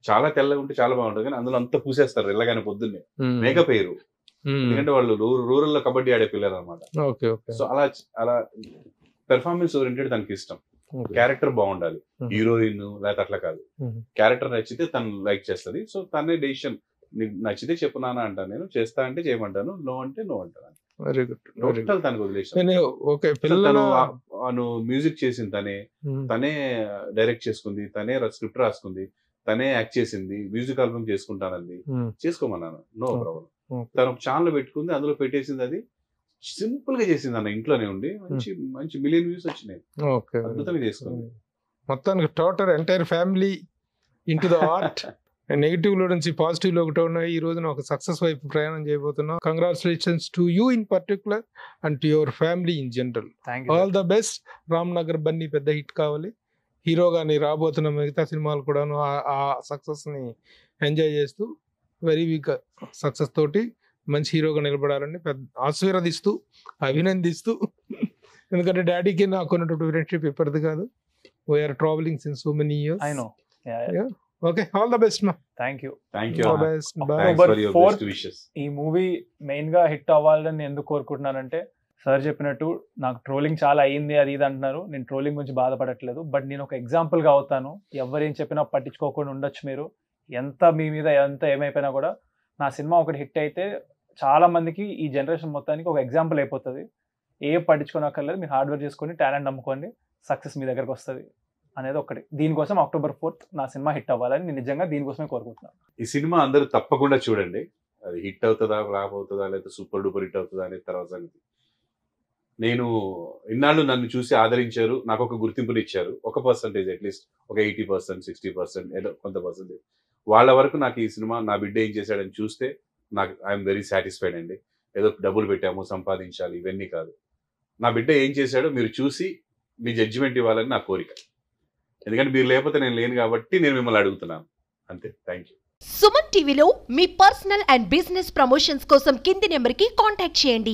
చాలా తెల్లగా ఉంటే చాలా బాగుంటుంది, కానీ అందులో అంతా పూసేస్తారు ఎల్లగానే పొద్దున్నే, మేకప్ వేయరు. ఎందుకంటే వాళ్ళు రూరల్ లో కబడ్డీ ఆడే పిల్లలు అనమాట. సో అలా పెర్ఫార్మెన్స్ ఓరియంటెడ్ తనకి ఇష్టం. క్యారెక్టర్ బాగుండాలి, హీరోయిన్ లేకపోతే అట్లా కాదు. క్యారెక్టర్ నచ్చితే తను లైక్ చేస్తుంది. సో తనే డెసిషన్, నచ్చితే చెప్పు నాన్న అంటాను, నేను చేస్తా అంటే చేయమంటాను, నో అంటే నో అంటాను. Very good. టోటల్ తనకు వదిలేసాను. తను మ్యూజిక్ చేసింది తనే డైరెక్ట్ చేసుకుంది, తనే స్క్రిప్ట్ రాసుకుంది, తనే యాక్ట్ చేసింది, మ్యూజిక్ ఆల్బమ్ చేసుకుంటానంది, చేసుకోమన్నాను, నో ప్రాబ్లం. తను ఒక ఛానల్ పెట్టుకుంది, అందులో పెట్టేసింది. అది సింపుల్ గా చేసింది అన్న, ఇంట్లోనే ఉండి మంచి మంచి మిలియన్ వ్యూస్ వచ్చినాయి. అద్భుతంగా చేసుకుంది. మొత్తానికి total entire family into the art. Negative లో నుంచి పాజిటివ్ లో ఒకటి ఉన్నాయి. ఈ రోజున ఒక సక్సెస్ వైపు ప్రయాణం చేయబోతున్నాం. Congratulations to you in particular and to your family in general. All the best. Ram Nagar Bunny పెద్ద హిట్ కావాలి. హీరోగా నీ రాబోతున్న మిగతా సినిమాలు కూడాను ఆ సక్సెస్ ని ఎంజాయ్ చేస్తూ వెరీ బిగ్ సక్సెస్ తోటి మంచి హీరోగా నిలబడాలని పెద్ద ఆశీర్వదిస్తూ అభినందిస్తూ, ఎందుకంటే డాడీకి నాకు ఉన్నటువంటి ఫ్రెండ్షిప్ ఇప్పటిది కాదు. We are travelling since so many years. I know. Okay, all the best మా. Thank you. All the best. Bye. October 4th ఈ మూవీ మెయిన్ గా హిట్ అవ్వాలని నేను ఎందుకు కోరుకుంటున్నానంటే, సార్ చెప్పినట్టు నాకు ట్రోలింగ్ చాలా అయ్యింది అది ఇది అంటున్నారు. నేను ట్రోలింగ్ గురించి బాధపడట్లేదు, బట్ నేను ఒక ఎగ్జాంపుల్ గా అవుతాను. ఎవరేం చెప్పినా పట్టించుకోకుండా ఉండొచ్చు. మీరు ఎంత మీ మీద ఎంత ఏమైపోయినా కూడా నా సినిమా ఒకటి హిట్ అయితే చాలా మందికి ఈ జనరేషన్ మొత్తానికి ఒక ఎగ్జాంపుల్ అయిపోతుంది. ఏం పట్టించుకోనక్కర్లేదు, మీరు హార్డ్ వర్క్ చేసుకొని టాలెంట్ నమ్ముకోండి, సక్సెస్ మీ దగ్గరకు వస్తుంది అనేది ఒకటి. దీనికోసం October 4th నా సినిమా హిట్ అవ్వాలని నేను నిజంగా దీనికోసమే కోరుకుంటున్నాను. ఈ సినిమా అందరూ తప్పకుండా చూడండి. అది హిట్ అవుతుందా, ఫ్లాప్ అవుతుందా, లేదా సూపర్ డూపర్ హిట్ అవుతుందా అనేది తర్వాత సంగతి. నేను ఇన్నాళ్ళు నన్ను చూసి ఆదరించారు, నాకు ఒక గుర్తింపుని ఇచ్చారు. ఒక పర్సంటేజ్ అట్లీస్ట్ ఒక 80%, 60% ఏదో కొంత పర్సంటేజ్ వాళ్ళ వరకు నాకు ఈ సినిమా నా బిడ్డ ఏం చేశాడని చూస్తే నాకు ఐఎమ్ వెరీ సాటిస్ఫైడ్ అండి. ఏదో డబ్బులు పెట్టాము సంపాదించాలి ఇవన్నీ కాదు. నా బిడ్డ ఏం చేశాడో మీరు చూసి మీ జడ్జిమెంట్ ఇవ్వాలని నా కోరిక. ఎందుకంటే మీరు లేకపోతే నేను లేను కాబట్టి నేను మిమ్మల్ని అడుగుతున్నాను అంతే. Thank you. సుమన్ టీవీలో మీ పర్సనల్ అండ్ బిజినెస్ ప్రమోషన్స్ కోసం కింది నెంబర్కి కాంటాక్ట్ చేయండి.